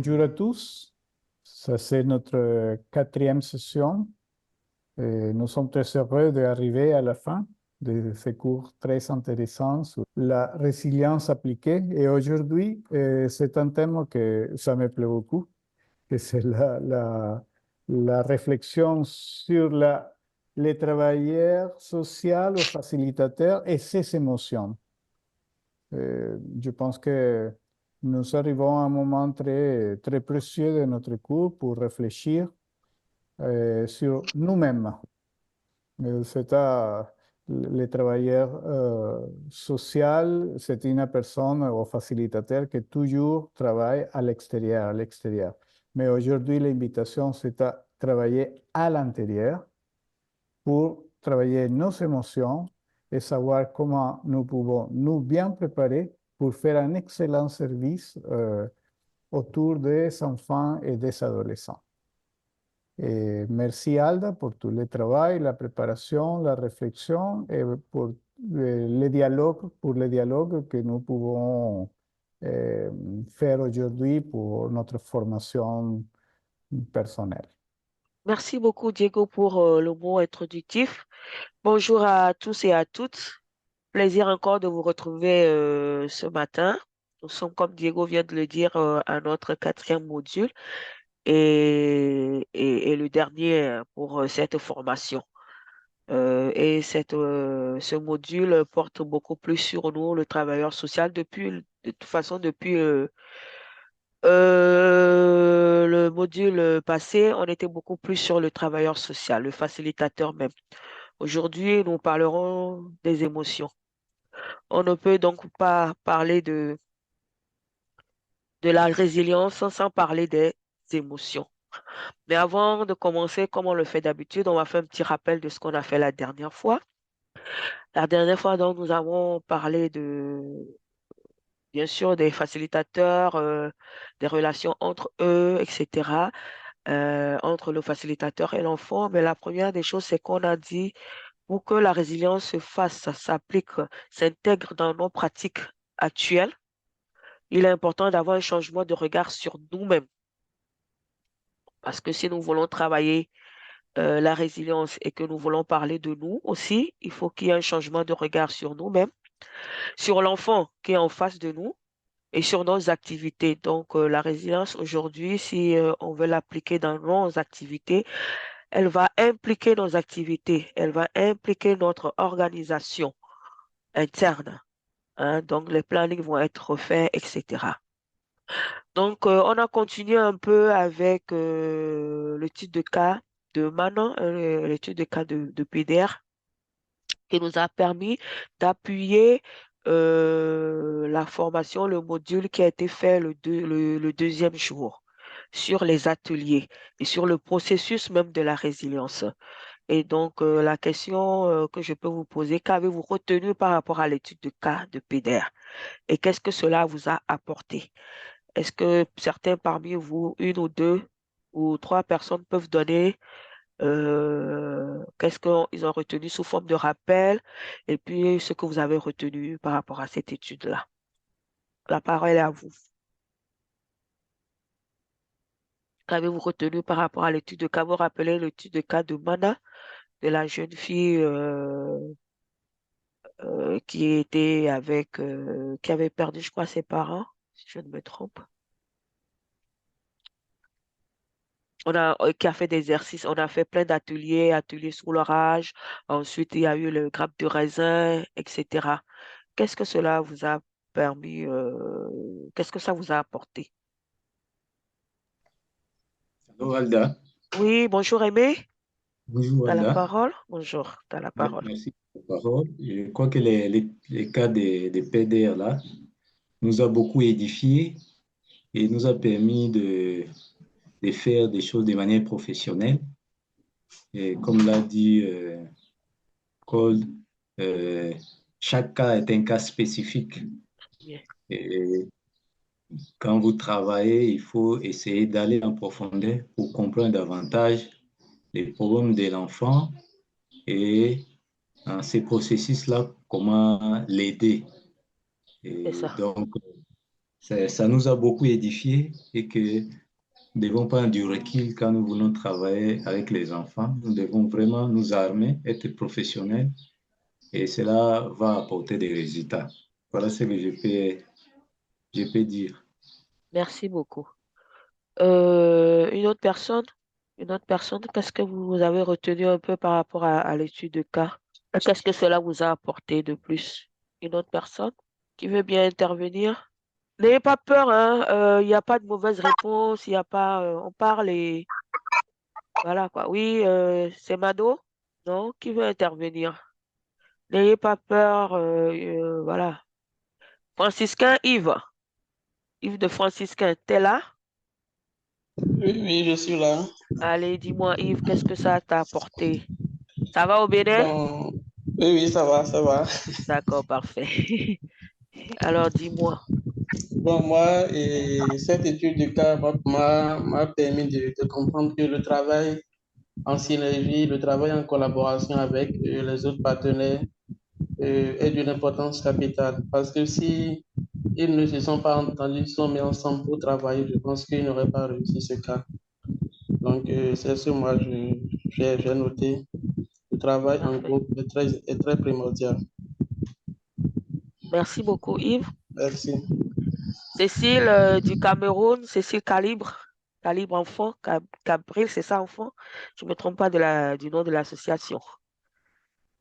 Bonjour à tous. Ça, c'est notre quatrième session. Nous sommes très heureux d'arriver à la fin de ces cours très intéressants sur la résilience appliquée. Et aujourd'hui, c'est un thème que ça me plaît beaucoup, que c'est la réflexion sur les travailleurs sociaux ou facilitateurs et ses émotions. Je pense que nous arrivons à un moment très, très précieux de notre cours pour réfléchir sur nous-mêmes. Le travailleur social, c'est une personne ou facilitateur qui toujours travaille à l'extérieur, à l'extérieur. Mais aujourd'hui, l'invitation, c'est à travailler à l'intérieur pour travailler nos émotions et savoir comment nous pouvons nous bien préparer pour faire un excellent service autour des enfants et des adolescents. Et merci Alda pour tout le travail, la préparation, la réflexion et pour le dialogue que nous pouvons faire aujourd'hui pour notre formation personnelle. Merci beaucoup, Diego, pour le mot introductif. Bonjour à tous et à toutes. Plaisir encore de vous retrouver ce matin. Nous sommes, comme Diego vient de le dire, à notre quatrième module et le dernier pour cette formation. Ce module porte beaucoup plus sur nous, le travailleur social, de toute façon, depuis le module passé, on était beaucoup plus sur le travailleur social, le facilitateur même. Aujourd'hui, nous parlerons des émotions. On ne peut donc pas parler de la résilience sans parler des émotions. Mais avant de commencer, comme on le fait d'habitude, on va faire un petit rappel de ce qu'on a fait la dernière fois. La dernière fois, donc, nous avons parlé bien sûr, des facilitateurs, des relations entre eux, etc., entre le facilitateur et l'enfant. Mais la première des choses, c'est qu'on a dit, pour que la résilience se fasse, ça s'applique, s'intègre dans nos pratiques actuelles, il est important d'avoir un changement de regard sur nous-mêmes. Parce que si nous voulons travailler la résilience et que nous voulons parler de nous aussi, il faut qu'il y ait un changement de regard sur nous-mêmes, sur l'enfant qui est en face de nous et sur nos activités. Donc, la résilience aujourd'hui, si on veut l'appliquer dans nos activités, elle va impliquer nos activités, elle va impliquer notre organisation interne, hein. Donc, les plannings vont être refaits, etc. Donc, on a continué un peu avec l'étude de cas de Manon, l'étude de cas de PDR, qui nous a permis d'appuyer la formation, le module qui a été fait le deuxième jour sur les ateliers et sur le processus même de la résilience. Et donc, la question que je peux vous poser, qu'avez-vous retenu par rapport à l'étude de cas de PDR et qu'est-ce que cela vous a apporté? Est-ce que certains parmi vous, une ou deux ou trois personnes peuvent donner qu'est-ce qu'ils ont retenu sous forme de rappel et puis ce que vous avez retenu par rapport à cette étude-là? La parole est à vous. Qu'avez-vous retenu par rapport à l'étude de cas? Vous rappelez l'étude de cas de Mana, de la jeune fille qui avait perdu, je crois, ses parents, si je ne me trompe. Qui a fait des exercices, on a fait plein d'ateliers, ateliers sous l'orage. Ensuite, il y a eu le grappe de raisin, etc. Qu'est-ce que cela vous a permis, qu'est-ce que ça vous a apporté? Allô, Alda. Oui, bonjour Aimé, Bonjour, t'as la Alda. parole? Bonjour, t'as la parole. Merci pour la parole. Je crois que les cas des PDR là nous a beaucoup édifiés et nous a permis de faire des choses de manière professionnelle. Et comme l'a dit Cole, euh, chaque cas est un cas spécifique. Bien. Et quand vous travaillez, il faut essayer d'aller en profondeur pour comprendre davantage les problèmes de l'enfant et dans ces processus-là, comment l'aider. C'est Et ça. donc, ça nous a beaucoup édifié et que nous devons prendre du recul quand nous voulons travailler avec les enfants. Nous devons vraiment nous armer, être professionnels et cela va apporter des résultats. Voilà ce que je peux dire. Merci beaucoup. Une autre personne, qu'est-ce que vous avez retenu un peu par rapport à l'étude de cas? Et qu'est-ce que cela vous a apporté de plus? Une autre personne qui veut bien intervenir? N'ayez pas peur, hein. Il n'y a pas de mauvaise réponse, il y a pas, on parle et voilà quoi. Oui, c'est Mado, non? Qui veut intervenir? N'ayez pas peur, voilà. Franciscain Yves, Yves de Franciscain, t'es là? Oui, oui, je suis là. Allez, dis-moi Yves, qu'est-ce que ça t'a apporté? Ça va au Bénin? Bon, oui, oui, ça va, ça va. D'accord, parfait. Alors, dis-moi. Bon, moi, et cette étude de cas m'a permis de comprendre que le travail en synergie, le travail en collaboration avec les autres partenaires est d'une importance capitale. Parce que si ils ne se sont pas entendus, ils sont mis ensemble pour travailler, je pense qu'ils n'auraient pas réussi ce cas. Donc, c'est ce que moi, j'ai noté. Le travail en Parfait. groupe est très primordial. Merci beaucoup, Yves. Merci. Cécile du Cameroun, Cécile Calibre, Calibre Enfant, Cabril, c'est ça, enfant? Je ne me trompe pas du nom de l'association.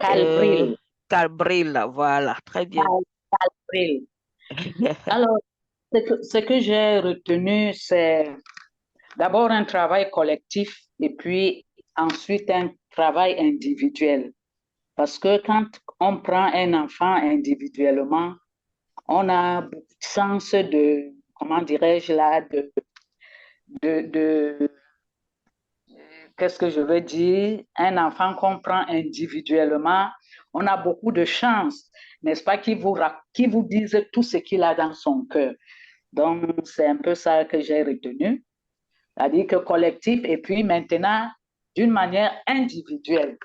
Euh, Calbril. Cabril, voilà, très bien. Calbril. Alors, ce que j'ai retenu, c'est d'abord un travail collectif et puis ensuite un travail individuel. Parce que quand on prend un enfant individuellement, on a beaucoup de chance de, comment dirais-je là, de qu'est-ce que je veux dire, un enfant qu'on prend individuellement, on a beaucoup de chance, n'est-ce pas, qui vous dise tout ce qu'il a dans son cœur. Donc, c'est un peu ça que j'ai retenu, c'est-à-dire que collectif et puis maintenant, d'une manière individuelle.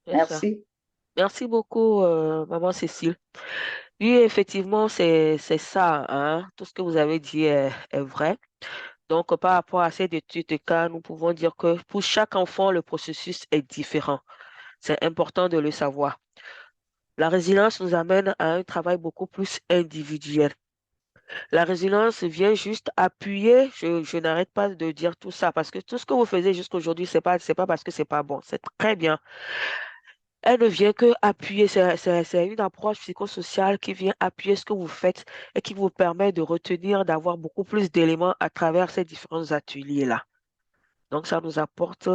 C'est ça. Merci. Merci beaucoup, maman Cécile. Oui, effectivement, c'est ça, hein. Tout ce que vous avez dit est vrai. Donc, par rapport à cette étude de cas, nous pouvons dire que pour chaque enfant, le processus est différent. C'est important de le savoir. La résilience nous amène à un travail beaucoup plus individuel. La résilience vient juste appuyer, je n'arrête pas de dire tout ça, parce que tout ce que vous faisiez jusqu'aujourd'hui, c'est pas parce que c'est pas bon, c'est très bien. Elle ne vient que appuyer, c'est une approche psychosociale qui vient appuyer ce que vous faites et qui vous permet de retenir, d'avoir beaucoup plus d'éléments à travers ces différents ateliers-là. Donc, ça nous apporte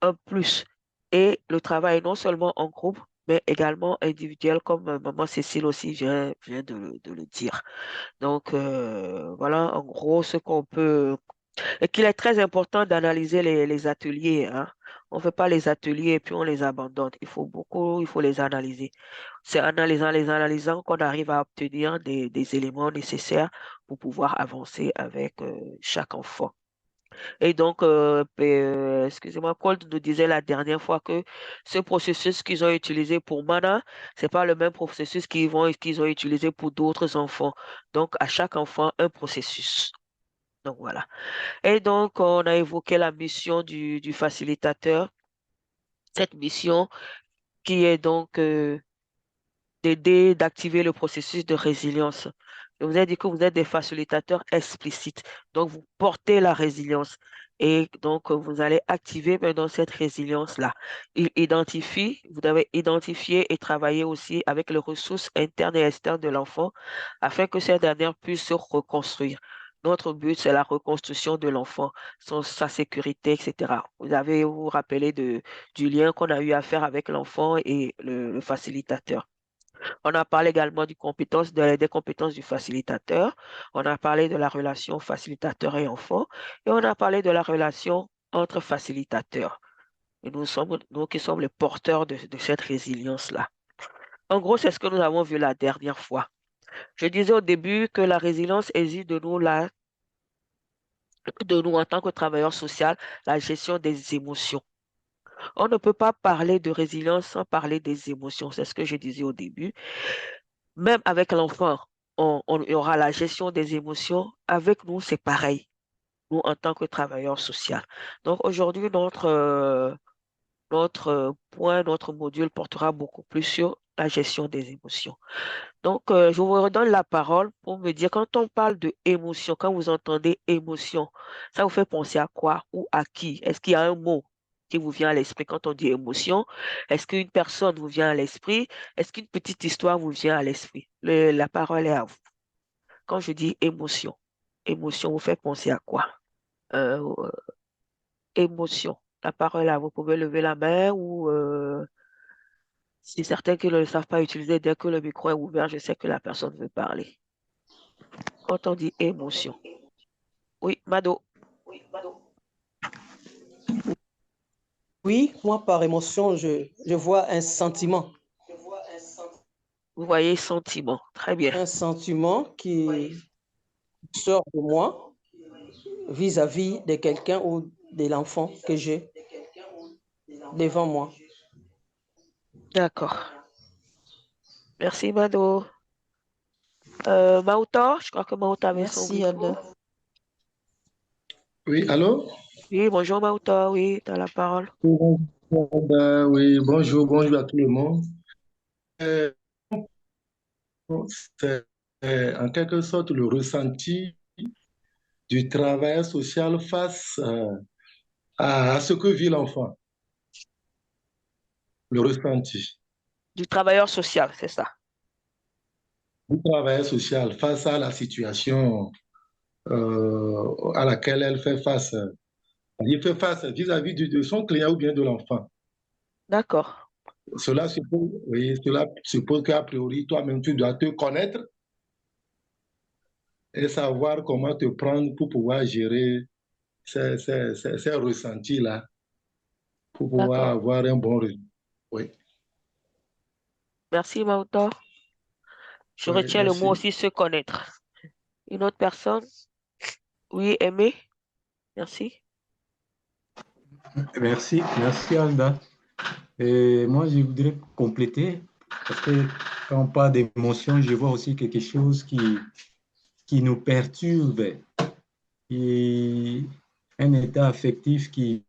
un plus. Et le travail non seulement en groupe, mais également individuel, comme maman Cécile aussi vient de le dire. Donc, voilà en gros ce qu'on peut. Et qu'il est très important d'analyser les ateliers, hein. On ne fait pas les ateliers et puis on les abandonne. Il faut les analyser. C'est en les analysant qu'on arrive à obtenir des éléments nécessaires pour pouvoir avancer avec chaque enfant. Et donc, excusez-moi, Colt nous disait la dernière fois que ce processus qu'ils ont utilisé pour Mana, c'est pas le même processus qu'ils ont utilisé pour d'autres enfants. Donc, à chaque enfant, un processus. Donc, voilà. Et donc, on a évoqué la mission du facilitateur. Cette mission qui est donc d'aider, d'activer le processus de résilience. Je vous ai dit que vous êtes des facilitateurs explicites. Donc, vous portez la résilience. Et donc, vous allez activer maintenant cette résilience-là. Vous devez identifier et travailler aussi avec les ressources internes et externes de l'enfant afin que cette dernière puisse se reconstruire. Notre but, c'est la reconstruction de l'enfant, sa sécurité, etc. Vous vous rappelez du lien qu'on a eu à faire avec l'enfant et le facilitateur. On a parlé également des compétences du facilitateur. On a parlé de la relation facilitateur et enfant. Et on a parlé de la relation entre facilitateurs. Et nous qui sommes les porteurs de cette résilience-là. En gros, c'est ce que nous avons vu la dernière fois. Je disais au début que la résilience exige de nous en tant que travailleurs sociaux, la gestion des émotions. On ne peut pas parler de résilience sans parler des émotions. C'est ce que je disais au début. Même avec l'enfant, on y aura la gestion des émotions. Avec nous, c'est pareil, nous en tant que travailleurs sociaux. Donc aujourd'hui, notre module portera beaucoup plus sur la gestion des émotions. Donc, je vous redonne la parole pour me dire, quand on parle de émotion, quand vous entendez émotion, ça vous fait penser à quoi ou à qui? Est-ce qu'il y a un mot qui vous vient à l'esprit quand on dit émotion? Est-ce qu'une personne vous vient à l'esprit? Est-ce qu'une petite histoire vous vient à l'esprit? La parole est à vous. Quand je dis émotion, émotion vous fait penser à quoi? Euh, émotion. La parole est à vous. Vous pouvez lever la main ou si certains qui ne le savent pas utiliser, dès que le micro est ouvert, je sais que la personne veut parler. Quand on dit émotion. Oui, Mado. Oui, moi, par émotion, je vois un sentiment. Vous voyez sentiment. Très bien. Un sentiment qui sort de moi vis-à-vis de quelqu'un ou de l'enfant que j'ai devant moi. D'accord. Merci, Mado. Mauta, je crois que Mauta avait son Merci, micro. Ada. Oui, allô? Oui, bonjour Mauta, oui, tu as la parole. Oui, bonjour à tout le monde. Euh, C'est en quelque sorte le ressenti du travail social face à ce que vit l'enfant. Le ressenti Du travailleur social, c'est ça. du travail social face à la situation à laquelle elle fait face. Il fait face vis-à-vis de son client ou bien de l'enfant. D'accord. Cela suppose, oui, cela suppose qu'a priori, toi-même, tu dois te connaître et savoir comment te prendre pour pouvoir gérer ces ressentis-là, pour pouvoir D'accord. avoir un bon résultat. Oui, Merci Mauta. Je oui, retiens le mot merci. aussi se connaître. Une autre personne? Oui, aimer. Merci. Merci Alda. Et moi, je voudrais compléter, parce que quand on parle d'émotion, je vois aussi quelque chose qui nous perturbe, et un état affectif qui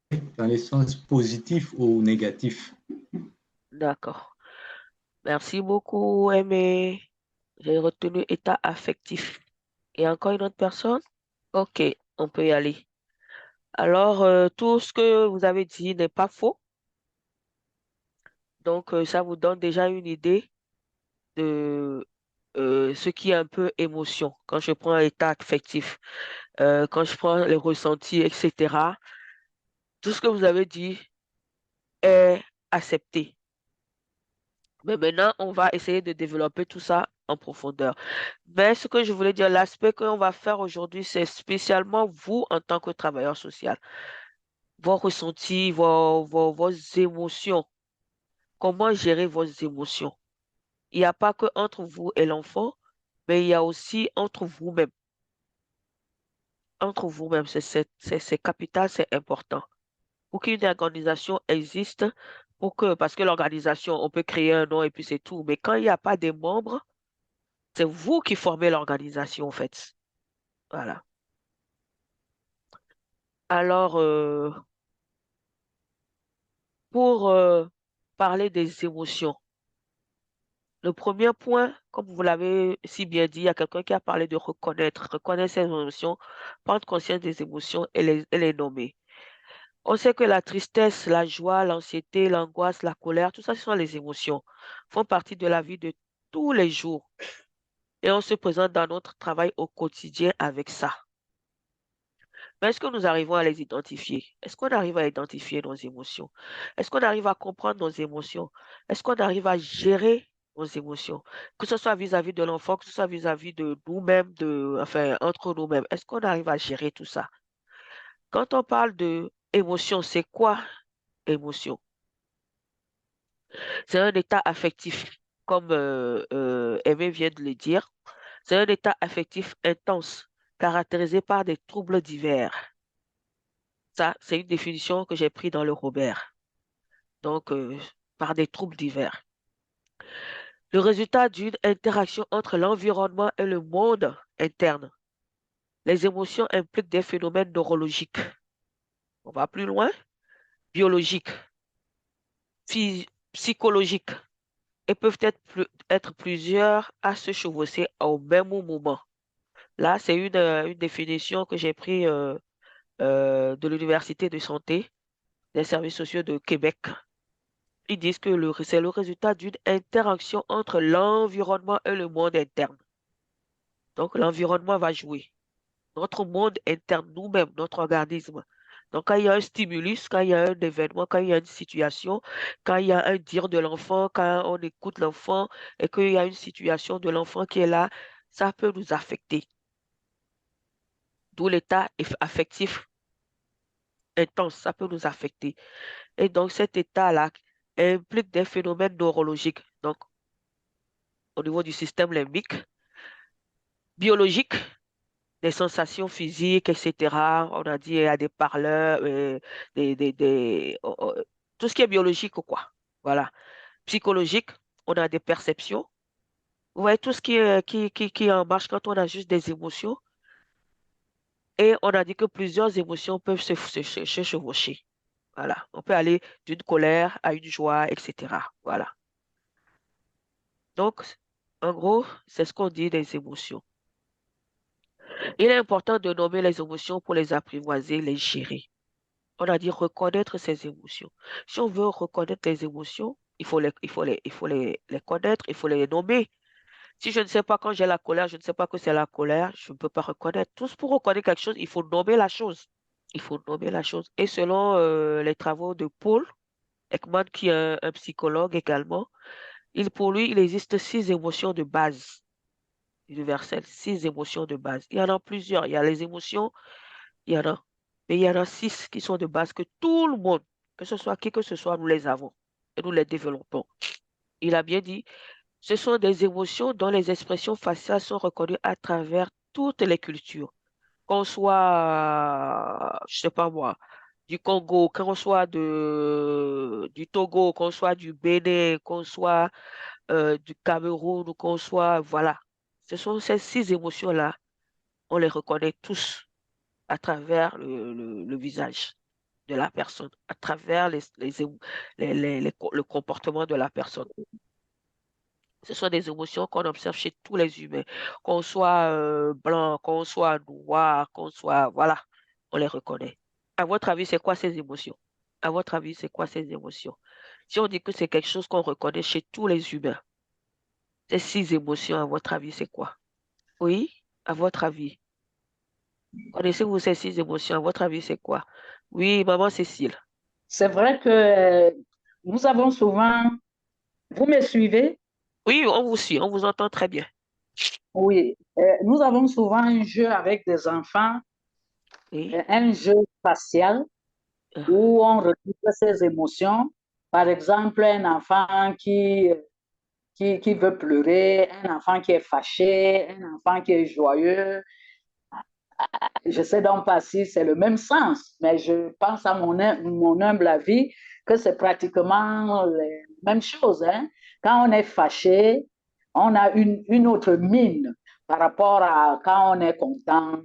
est dans le sens positif ou négatif. D'accord. Merci beaucoup, aimé. J'ai retenu état affectif. Et encore une autre personne? Ok, on peut y aller. Alors, tout ce que vous avez dit n'est pas faux. Donc, ça vous donne déjà une idée de ce qui est un peu émotion. Quand je prends l'état affectif, quand je prends les ressentis, etc. Tout ce que vous avez dit est accepté. Mais maintenant, on va essayer de développer tout ça en profondeur. Mais ce que je voulais dire, l'aspect qu'on va faire aujourd'hui, c'est spécialement vous en tant que travailleur social. Vos ressentis, vos émotions. Comment gérer vos émotions? Il n'y a pas que entre vous et l'enfant, mais il y a aussi entre vous-même. Entre vous-même, c'est capital, c'est important. Pour qu'une organisation existe, parce que l'organisation, on peut créer un nom et puis c'est tout. Mais quand il n'y a pas de membres, c'est vous qui formez l'organisation, en fait. Voilà. Alors, pour parler des émotions, le premier point, comme vous l'avez si bien dit, il y a quelqu'un qui a parlé de reconnaître ses émotions, prendre conscience des émotions et les nommer. On sait que la tristesse, la joie, l'anxiété, l'angoisse, la colère, tout ça, ce sont les émotions, font partie de la vie de tous les jours. Et on se présente dans notre travail au quotidien avec ça. Mais est-ce que nous arrivons à les identifier? Est-ce qu'on arrive à identifier nos émotions? Est-ce qu'on arrive à comprendre nos émotions? Est-ce qu'on arrive à gérer nos émotions? Que ce soit vis-à-vis de l'enfant, que ce soit vis-à-vis de nous-mêmes, enfin, entre nous-mêmes. Est-ce qu'on arrive à gérer tout ça? Quand on parle de émotion, c'est quoi émotion? C'est un état affectif, comme Aimé vient de le dire. C'est un état affectif intense, caractérisé par des troubles divers. Ça, c'est une définition que j'ai prise dans le Robert. Donc, par des troubles divers. le résultat d'une interaction entre l'environnement et le monde interne. Les émotions impliquent des phénomènes neurologiques. On va plus loin. Biologiques, psychologiques, et peuvent être plusieurs à se chevaucher au même moment. Là, c'est une définition que j'ai prise de l'Université de santé des services sociaux de Québec. Ils disent que c'est le résultat d'une interaction entre l'environnement et le monde interne. Donc, l'environnement va jouer. Notre monde interne, nous-mêmes, notre organisme. Donc, quand il y a un stimulus, quand il y a un événement, quand il y a une situation, quand il y a un dire de l'enfant, quand on écoute l'enfant et qu'il y a une situation de l'enfant qui est là, ça peut nous affecter. D'où l'état affectif intense, ça peut nous affecter. Et donc, cet état-là implique des phénomènes neurologiques. Donc, au niveau du système limbique, biologique, des sensations physiques, etc. On a dit il y a des parleurs, tout ce qui est biologique, quoi. Voilà. Psychologique, on a des perceptions. Vous voyez, tout ce qui est en marche quand on a juste des émotions. Et on a dit que plusieurs émotions peuvent se chevaucher. Voilà. On peut aller d'une colère à une joie, etc. Voilà. Donc, en gros, c'est ce qu'on dit des émotions. Il est important de nommer les émotions pour les apprivoiser, les gérer. On a dit reconnaître ses émotions. Si on veut reconnaître les émotions, il faut les connaître, il faut les nommer. Si je ne sais pas quand j'ai la colère, je ne sais pas que c'est la colère, je ne peux pas reconnaître. Tous pour reconnaître quelque chose, il faut nommer la chose. Il faut nommer la chose. Et selon les travaux de Paul Ekman, qui est un psychologue également, pour lui, il existe 6 émotions de base universelles, 6 émotions de base. Il y en a plusieurs. Il y a les émotions, il y en a. Mais il y en a 6 qui sont de base que tout le monde, que ce soit qui que ce soit, nous les avons et nous les développons. Il a bien dit, ce sont des émotions dont les expressions faciales sont reconnues à travers toutes les cultures. Qu'on soit, je sais pas moi, du Congo, qu'on soit du Togo, qu'on soit du Bénin, qu'on soit du Cameroun, ou qu'on soit, voilà. Ce sont ces 6 émotions-là, on les reconnaît tous à travers le visage de la personne, à travers le comportement de la personne. Ce sont des émotions qu'on observe chez tous les humains, qu'on soit blanc, qu'on soit noir, qu'on soit, voilà, on les reconnaît. À votre avis, c'est quoi ces émotions? À votre avis, c'est quoi ces émotions? Si on dit que c'est quelque chose qu'on reconnaît chez tous les humains, ces 6 émotions, à votre avis, c'est quoi? Oui, à votre avis. Connaissez-vous ces 6 émotions? À votre avis, c'est quoi? Oui, maman Cécile. C'est vrai que nous avons souvent, vous me suivez? Oui, on vous suit, on vous entend très bien. Oui, nous avons souvent un jeu avec des enfants, Oui. un jeu facial où on retrouve ses émotions. Par exemple, un enfant qui veut pleurer, un enfant qui est fâché, un enfant qui est joyeux. Je sais donc pas si c'est le même sens, mais je pense à mon humble avis que c'est pratiquement la même chose. Hein? Quand on est fâché, on a une autre mine par rapport à quand on est content.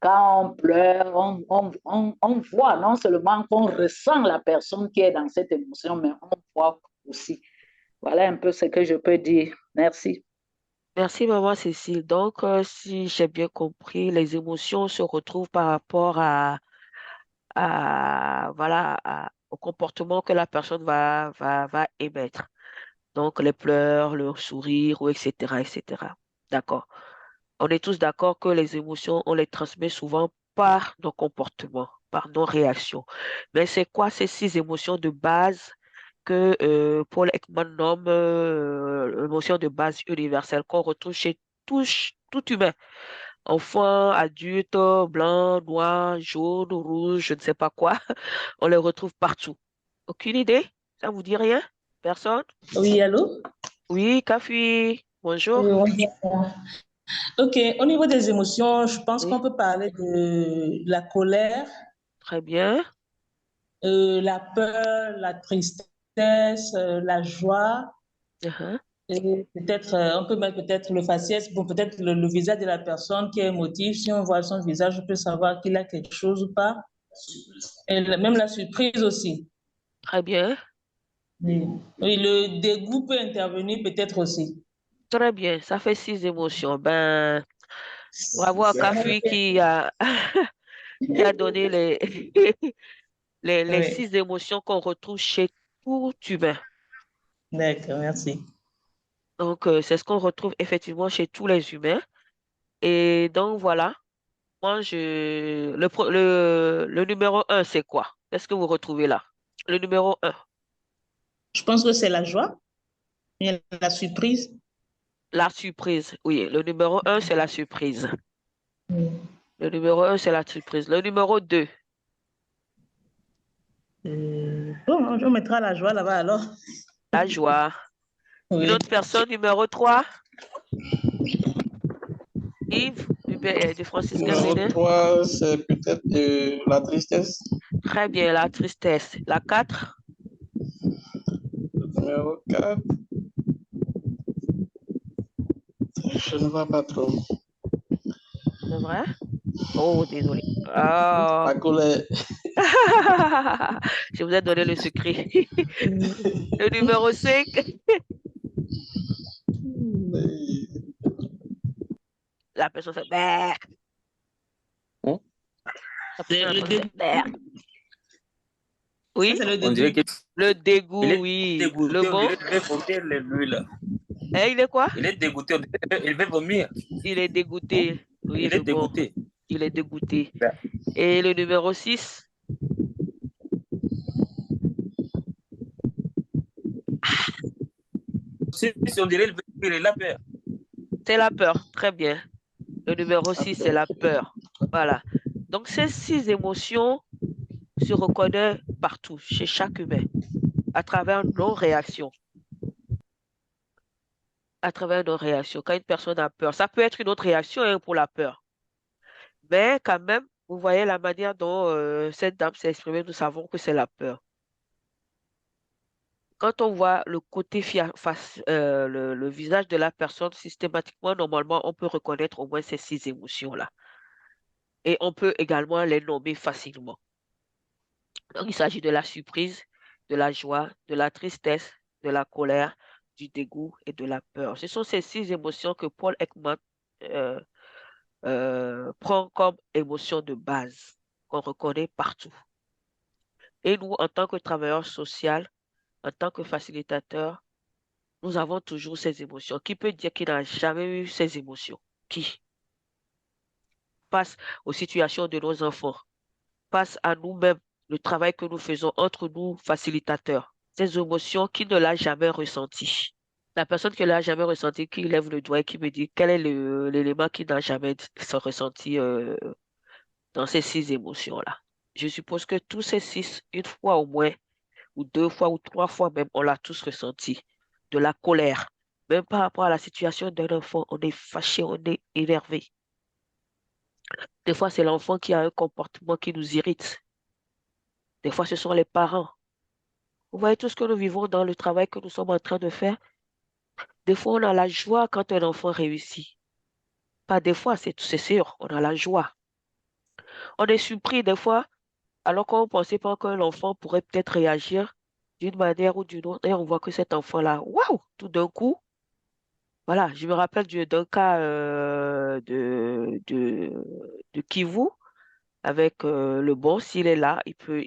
Quand on pleure, on voit non seulement qu'on ressent la personne qui est dans cette émotion, mais on voit aussi. Voilà un peu ce que je peux dire. Merci. Merci, maman Cécile. Donc, si j'ai bien compris, les émotions se retrouvent par rapport voilà, au comportement que la personne va émettre. Donc, les pleurs, le sourire, ou etc., etc. D'accord. On est tous d'accord que les émotions, on les transmet souvent par nos comportements, par nos réactions. Mais c'est quoi ces 6 émotions de base que Paul Ekman nomme l'émotion de base universelle qu'on retrouve chez tout humain? Enfant, adulte, blanc, noir, jaune, rouge, je ne sais pas quoi. On les retrouve partout. Aucune idée? Ça vous dit rien? Personne? Oui, allô? Oui, Kafi, bonjour. Bonjour. Ok, au niveau des émotions, je pense Oui, qu'on peut parler de la colère, très bien. la peur, la tristesse, la joie, Uh-huh. Et peut-être, on peut mettre peut-être le faciès pour peut-être le visage de la personne qui est émotive. Si on voit son visage, on peut savoir qu'il a quelque chose ou pas. Et même la surprise aussi. Très bien. Oui. Oui, le dégoût peut intervenir peut-être aussi. Très bien. Ça fait 6 émotions. Ben, bravo à Kafui qui a, qui a donné les Oui, 6 émotions qu'on retrouve chez tout humain. d'accord, merci. Donc, c'est ce qu'on retrouve effectivement chez tous les humains. Et donc, voilà. Moi, le numéro 1, c'est quoi? Qu'est-ce que vous retrouvez là? Le numéro 1, Je pense que c'est la joie, et la surprise. la surprise. Oui, le numéro 1, c'est la surprise. Oui. Le numéro 1, c'est la surprise. Le numéro 2, Bon, on mettra la joie là-bas alors. la joie. Une Oui. autre personne, numéro 3, Yves, de Francis Numéro Gambiner. 3, c'est peut-être la tristesse. Très bien, la tristesse. La 4, Numéro 4, je ne vois pas trop. c'est vrai? Oh, désolé. Ah. La colère. Je vous ai donné le secret. Le numéro 5, la personne fait bah. Hein? La C'est personne le après fait dégoût. bah. Ça, Oui, c'est le On dirait dégoût. le qu'il dégoût, est oui. Le dégoûté, on bon, dirait qu'il veut vomir lui là. il est quoi? Il est dégoûté, on dirait qu'il veut vomir. Il est Hein? dégoûté. Oui, Il est le bon, dégoûté. il est dégoûté. Et le numéro 6, Si on dirait qu'il a peur. c'est la peur. Très bien. Le numéro 6, c'est la peur. Voilà. Donc, ces 6 émotions se reconnaissent partout, chez chaque humain, à travers nos réactions. À travers nos réactions. Quand une personne a peur, ça peut être une autre réaction hein, pour la peur. Mais quand même, vous voyez la manière dont cette dame s'est exprimée, nous savons que c'est la peur. Quand on voit le côté face, le visage de la personne, systématiquement, normalement, on peut reconnaître au moins ces 6 émotions-là. Et on peut également les nommer facilement. Donc, il s'agit de la surprise, de la joie, de la tristesse, de la colère, du dégoût et de la peur. Ce sont ces 6 émotions que Paul Ekman euh, prend comme émotion de base, qu'on reconnaît partout. Et nous, en tant que travailleurs sociaux, en tant que facilitateurs, nous avons toujours ces émotions. Qui peut dire qu'il n'a jamais eu ces émotions? Qui? Face aux situations de nos enfants, face à nous-mêmes, le travail que nous faisons entre nous, facilitateurs. Ces émotions, qui ne l'a jamais ressenti? La personne qui ne l'a jamais ressenti, qui lève le doigt et qui me dit quel est l'élément qui n'a jamais ressenti dans ces 6 émotions-là. Je suppose que tous ces 6, une fois au moins, ou 2 fois, ou 3 fois même, on l'a tous ressenti. De la colère. Même par rapport à la situation d'un enfant, on est fâché, on est énervé. Des fois, c'est l'enfant qui a un comportement qui nous irrite. Des fois, ce sont les parents. Vous voyez tout ce que nous vivons dans le travail que nous sommes en train de faire. Des fois, on a la joie quand un enfant réussit. Pas des fois, c'est sûr, on a la joie. On est surpris des fois, alors qu'on ne pensait pas qu'un enfant pourrait peut-être réagir d'une manière ou d'une autre. Et on voit que cet enfant-là, waouh, tout d'un coup, voilà, je me rappelle d'un cas de Kivu avec le bon, s'il est là, il peut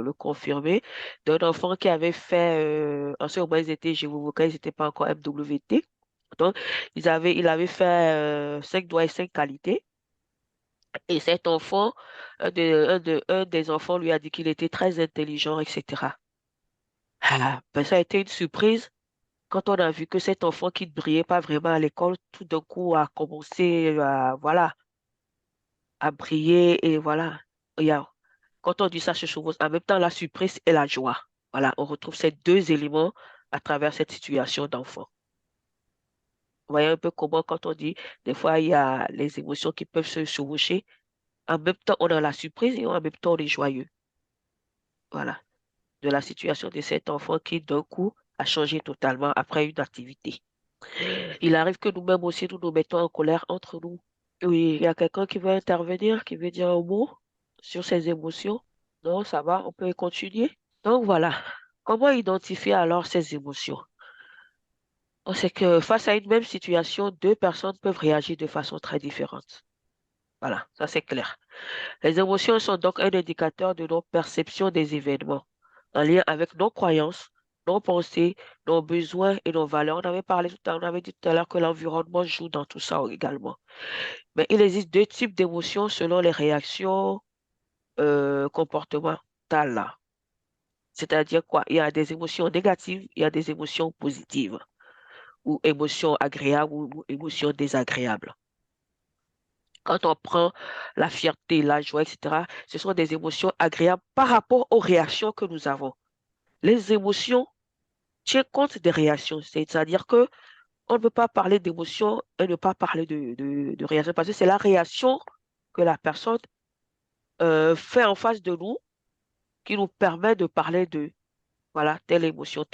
le confirmer, d'un enfant qui avait fait, en ce moment, ils étaient, je vous ils n'étaient pas encore MWT. Donc, il avait fait 5 doigts et 5 qualités. Et cet enfant, un des enfants lui a dit qu'il était très intelligent, etc. Ah, ben, ça a été une surprise quand on a vu que cet enfant qui ne brillait pas vraiment à l'école, tout d'un coup a commencé voilà, à briller et voilà. Regarde, quand on dit ça, je trouve en même temps la surprise et la joie. Voilà, on retrouve ces 2 éléments à travers cette situation d'enfant. Vous voyez un peu comment quand on dit, des fois, il y a les émotions qui peuvent se chevaucher. En même temps, on a la surprise et en même temps, on est joyeux. Voilà, de la situation de cet enfant qui, d'un coup, à changer totalement après une activité. Il arrive que nous-mêmes aussi, nous nous mettons en colère entre nous. Oui, il y a quelqu'un qui veut intervenir, qui veut dire un mot sur ses émotions. Non, ça va, on peut continuer. Donc voilà, comment identifier alors ces émotions? On sait que face à une même situation, deux personnes peuvent réagir de façon très différente. Voilà, ça c'est clair. Les émotions sont donc un indicateur de nos perceptions des événements, en lien avec nos croyances, nos pensées, nos besoins et nos valeurs. On avait dit tout à l'heure que l'environnement joue dans tout ça également. Mais il existe deux types d'émotions selon les réactions comportementales là. C'est-à-dire quoi? Il y a des émotions négatives, il y a des émotions positives, ou émotions agréables ou émotions désagréables. Quand on prend la fierté, la joie, etc., ce sont des émotions agréables par rapport aux réactions que nous avons. Les émotions tiennent compte des réactions, c'est-à-dire que on ne peut pas parler d'émotions et ne pas parler de réaction, parce que c'est la réaction que la personne fait en face de nous qui nous permet de parler de, voilà, telle émotion,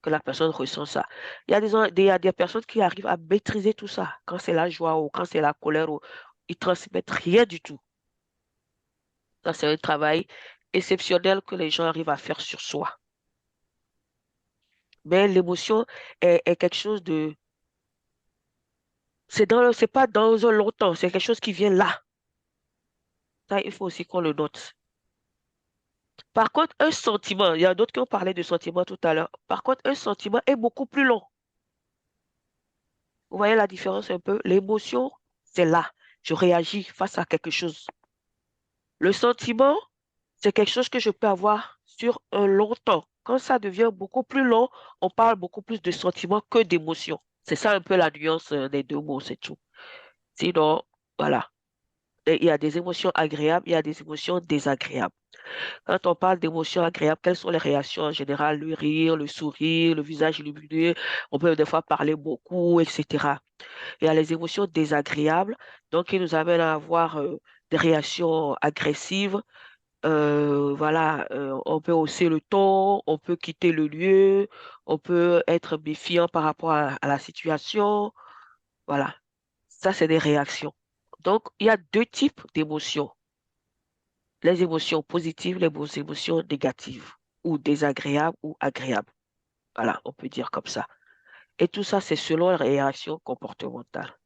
que la personne ressent ça. Il y a des personnes qui arrivent à maîtriser tout ça, quand c'est la joie ou quand c'est la colère, ou, ils transmettent rien du tout. Ça, c'est un travail exceptionnel que les gens arrivent à faire sur soi. Mais l'émotion est quelque chose de... C'est pas dans un longtemps, c'est quelque chose qui vient là. Ça, il faut aussi qu'on le note. Par contre, un sentiment, il y a d'autres qui ont parlé de sentiment tout à l'heure. Par contre, un sentiment est beaucoup plus long. Vous voyez la différence un peu? L'émotion, c'est là. Je réagis face à quelque chose. Le sentiment, c'est quelque chose que je peux avoir sur un long temps. Quand ça devient beaucoup plus long, on parle beaucoup plus de sentiments que d'émotions. C'est ça un peu la nuance des deux mots, c'est tout. Sinon, voilà. Et il y a des émotions agréables, il y a des émotions désagréables. Quand on parle d'émotions agréables, quelles sont les réactions en général? Le rire, le sourire, le visage lumineux. On peut des fois parler beaucoup, etc. Il y a les émotions désagréables, donc qui nous amènent à avoir des réactions agressives. Voilà, on peut hausser le ton, on peut quitter le lieu, on peut être méfiant par rapport à la situation. Voilà, ça c'est des réactions. Donc, il y a deux types d'émotions. Les émotions positives, les émotions négatives, ou désagréables ou agréables. Voilà, on peut dire comme ça. Et tout ça, c'est selon les réactions comportementales.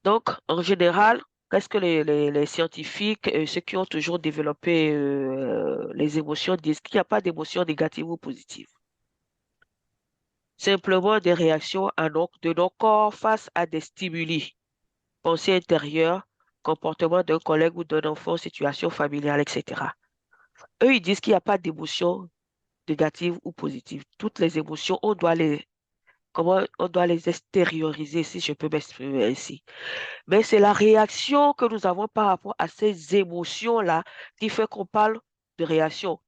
Donc, en général, qu'est-ce que les scientifiques, ceux qui ont toujours développé les émotions, disent qu'il n'y a pas d'émotions négatives ou positives. Simplement des réactions de nos corps face à des stimuli, pensées intérieures, comportement d'un collègue ou d'un enfant, situation familiale, etc. Eux, ils disent qu'il n'y a pas d'émotions négatives ou positives. Toutes les émotions, on doit les extérioriser, si je peux m'exprimer ainsi. Mais c'est la réaction que nous avons par rapport à ces émotions-là qui fait qu'on parle de réaction,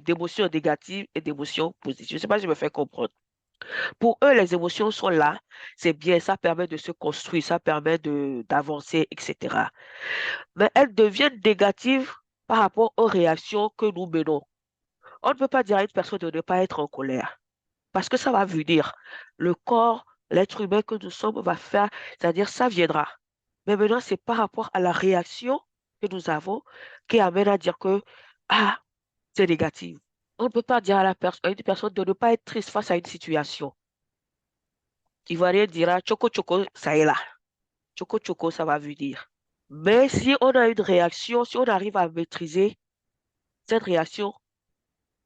d'émotions négatives et d'émotions positives. Je ne sais pas si je me fais comprendre. Pour eux, les émotions sont là, c'est bien, ça permet de se construire, ça permet d'avancer, etc. Mais elles deviennent négatives par rapport aux réactions que nous menons. On ne peut pas dire à une personne de ne pas être en colère, parce que ça va venir. Le corps, l'être humain que nous sommes va faire, c'est-à-dire ça viendra. Mais maintenant, c'est par rapport à la réaction que nous avons qui amène à dire que, ah, c'est négatif. On ne peut pas dire à une personne de ne pas être triste face à une situation. Ivoirien dira, choco choco, ça est là. Choco choco, ça va venir. Mais si on a une réaction, si on arrive à maîtriser cette réaction,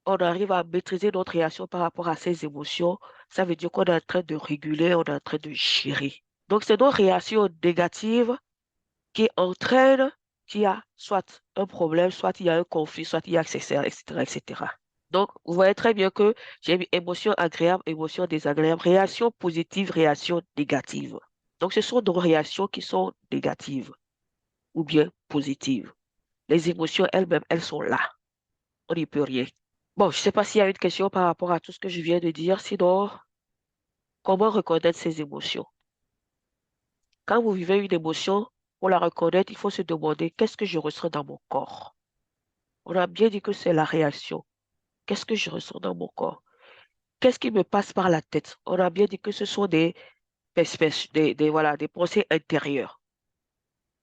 on arrive à maîtriser notre réaction par rapport à ces émotions, ça veut dire qu'on est en train de réguler, on est en train de gérer. Donc, c'est nos réactions négatives qui entraînent qu'il y a soit un problème, soit il y a un conflit, soit il y a etc., etc., etc. Donc, vous voyez très bien que j'ai mis émotion agréable, émotion désagréable, réaction positive, réaction négative. Donc, ce sont nos réactions qui sont négatives ou bien positives. Les émotions elles-mêmes, elles sont là. On n'y peut rien. Bon, je ne sais pas s'il y a une question par rapport à tout ce que je viens de dire. Sinon, comment reconnaître ces émotions? Quand vous vivez une émotion, pour la reconnaître, il faut se demander qu'est-ce que je ressens dans mon corps. On a bien dit que c'est la réaction. Qu'est-ce que je ressens dans mon corps? qu'est-ce qui me passe par la tête? On a bien dit que ce sont voilà, des pensées intérieures.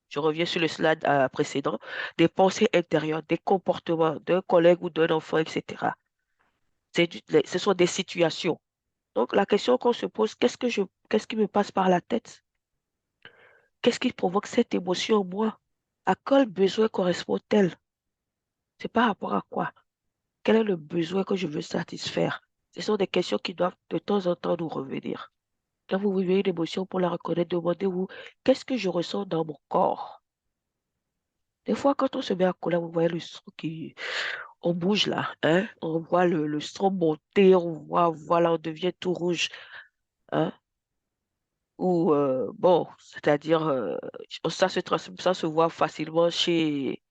Je reviens sur le slide précédent, des pensées intérieures, des comportements d'un collègue ou d'un enfant, etc. Ce sont des situations. Donc, la question qu'on se pose, qu'est-ce qui me passe par la tête? Qu'est-ce qui provoque cette émotion en moi? À quel besoin correspond-elle? C'est par rapport à quoi? Quel est le besoin que je veux satisfaire? Ce sont des questions qui doivent de temps en temps nous revenir. Quand vous vivez une émotion pour la reconnaître, demandez-vous, qu'est-ce que je ressens dans mon corps? Des fois, quand on se met à colère, vous voyez le sang on bouge là, hein? On voit le sang monter, on voit, voilà, on devient tout rouge, hein? Ou, bon, c'est-à-dire, ça se voit facilement chez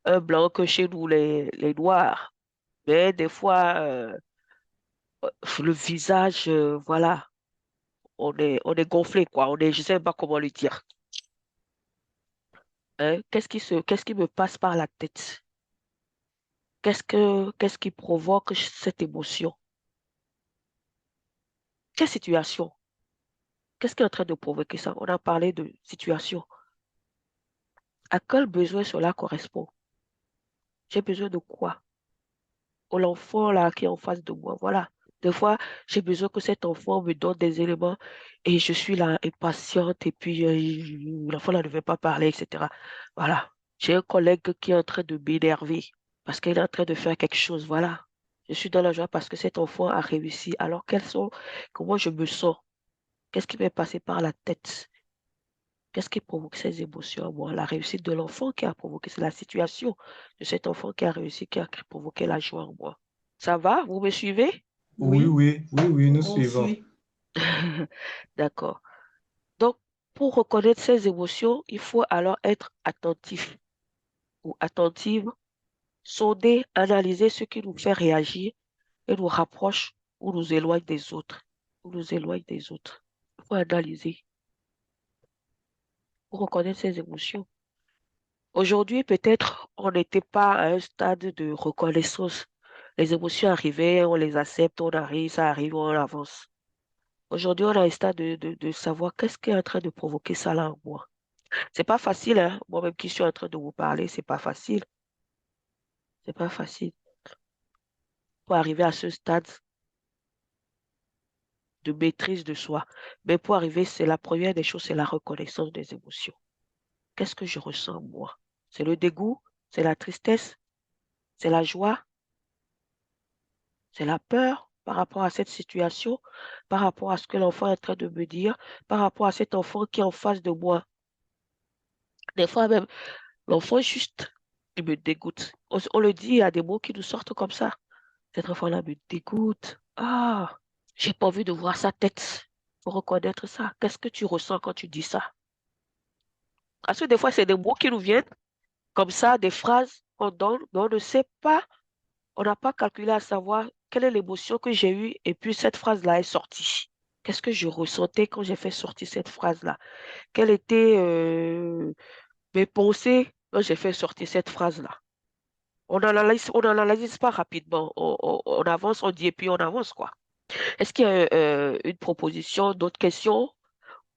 un blanc que chez nous, les noirs. Mais des fois, le visage, voilà, on est gonflé, quoi. Je sais pas comment le dire. Hein? Qu'est-ce qui me passe par la tête? Qu'est-ce qui provoque cette émotion? Quelle situation? Qu'est-ce qui est en train de provoquer ça? On a parlé de situation. À quel besoin cela correspond? J'ai besoin de quoi? Ou l'enfant là qui est en face de moi, voilà. Des fois, j'ai besoin que cet enfant me donne des éléments et je suis là impatiente et puis l'enfant là ne veut pas parler, etc. Voilà. J'ai un collègue qui est en train de m'énerver parce qu'il est en train de faire quelque chose, voilà. Je suis dans la joie parce que cet enfant a réussi. Alors, comment je me sens? Qu'est-ce qui m'est passé par la tête? Qu'est-ce qui provoque ces émotions en moi? La réussite de l'enfant qui a provoqué, c'est la situation de cet enfant qui a réussi, qui a provoqué la joie en moi. Ça va? Vous me suivez? Oui, oui, oui, oui, nous on suivons. suit. D'accord. Donc, pour reconnaître ces émotions, il faut alors être attentif ou attentive, sonder, analyser ce qui nous fait réagir et nous rapproche ou nous éloigne des autres. Ou nous éloigne des autres. Il faut analyser pour reconnaître ces émotions. Aujourd'hui, peut-être, on n'était pas à un stade de reconnaissance. Les émotions arrivaient, on les accepte, on arrive, ça arrive, on avance. Aujourd'hui, on a un stade de savoir qu'est-ce qui est en train de provoquer ça là en moi. C'est pas facile, hein. Moi-même qui suis en train de vous parler, c'est pas facile. C'est pas facile. Pour arriver à ce stade de maîtrise de soi. Mais pour arriver, c'est la première des choses, c'est la reconnaissance des émotions. Qu'est-ce que je ressens moi? C'est le dégoût, c'est la tristesse, c'est la joie, c'est la peur par rapport à cette situation, par rapport à ce que l'enfant est en train de me dire, par rapport à cet enfant qui est en face de moi. Des fois même, l'enfant juste, il me dégoûte. On le dit, il y a des mots qui nous sortent comme ça. Cet enfant-là me dégoûte. Ah, j'ai pas envie de voir sa tête pour reconnaître ça. Qu'est-ce que tu ressens quand tu dis ça? Parce que des fois, c'est des mots qui nous viennent comme ça, des phrases qu'on donne, mais on ne sait pas, on n'a pas calculé à savoir quelle est l'émotion que j'ai eue et puis cette phrase-là est sortie. Qu'est-ce que je ressentais quand j'ai fait sortir cette phrase-là? Quelles étaient mes pensées quand j'ai fait sortir cette phrase-là? On n'analyse pas rapidement. On avance, on dit et puis on avance, quoi. Est-ce qu'il y a une proposition, d'autres questions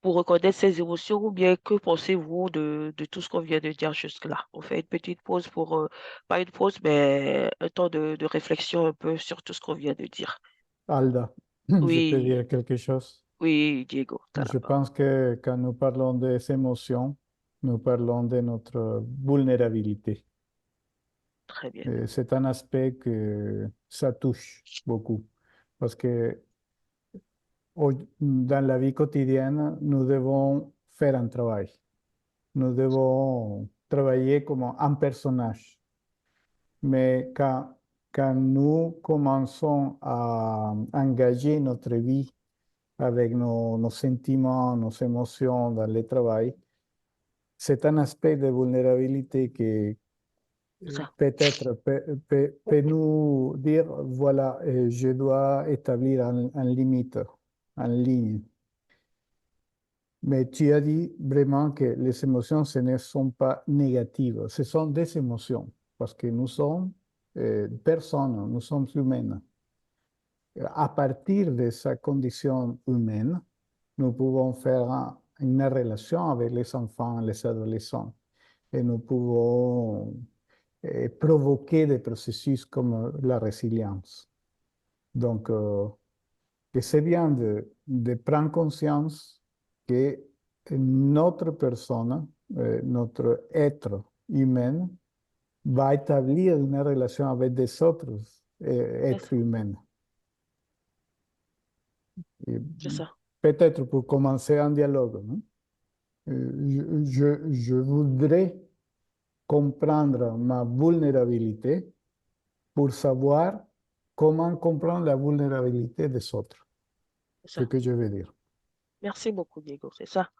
pour reconnaître ces émotions ou bien que pensez-vous de tout ce qu'on vient de dire jusque-là? On fait une petite pause pour, pas une pause, mais un temps de réflexion un peu sur tout ce qu'on vient de dire. Alda, je peux Oui, dire quelque chose. oui, Diego, t'as la Je parole. pense que quand nous parlons des émotions, nous parlons de notre vulnérabilité. Très bien. C'est un aspect que ça touche beaucoup parce que dans la vie quotidienne, nous devons faire un travail. Nous devons travailler comme un personnage. Mais quand nous commençons à engager notre vie avec nos sentiments, nos émotions dans le travail, c'est un aspect de vulnérabilité qui Ça. peut-être peut nous dire, voilà, je dois établir un limite en ligne. Mais tu as dit vraiment que les émotions, ce ne sont pas négatives, ce sont des émotions, parce que nous sommes personnes, nous sommes humaines. à partir de sa condition humaine, nous pouvons faire une relation avec les enfants, les adolescents, et nous pouvons provoquer des processus comme la résilience. Donc, c'est bien de prendre conscience que notre personne, notre être humain, va établir une relation avec des autres êtres humains. C'est ça. Peut-être pour commencer un dialogue, non? Je voudrais comprendre ma vulnérabilité pour savoir comment comprendre la vulnérabilité des autres. C'est Ce ça. que je veux dire. Merci beaucoup, Diego. C'est ça.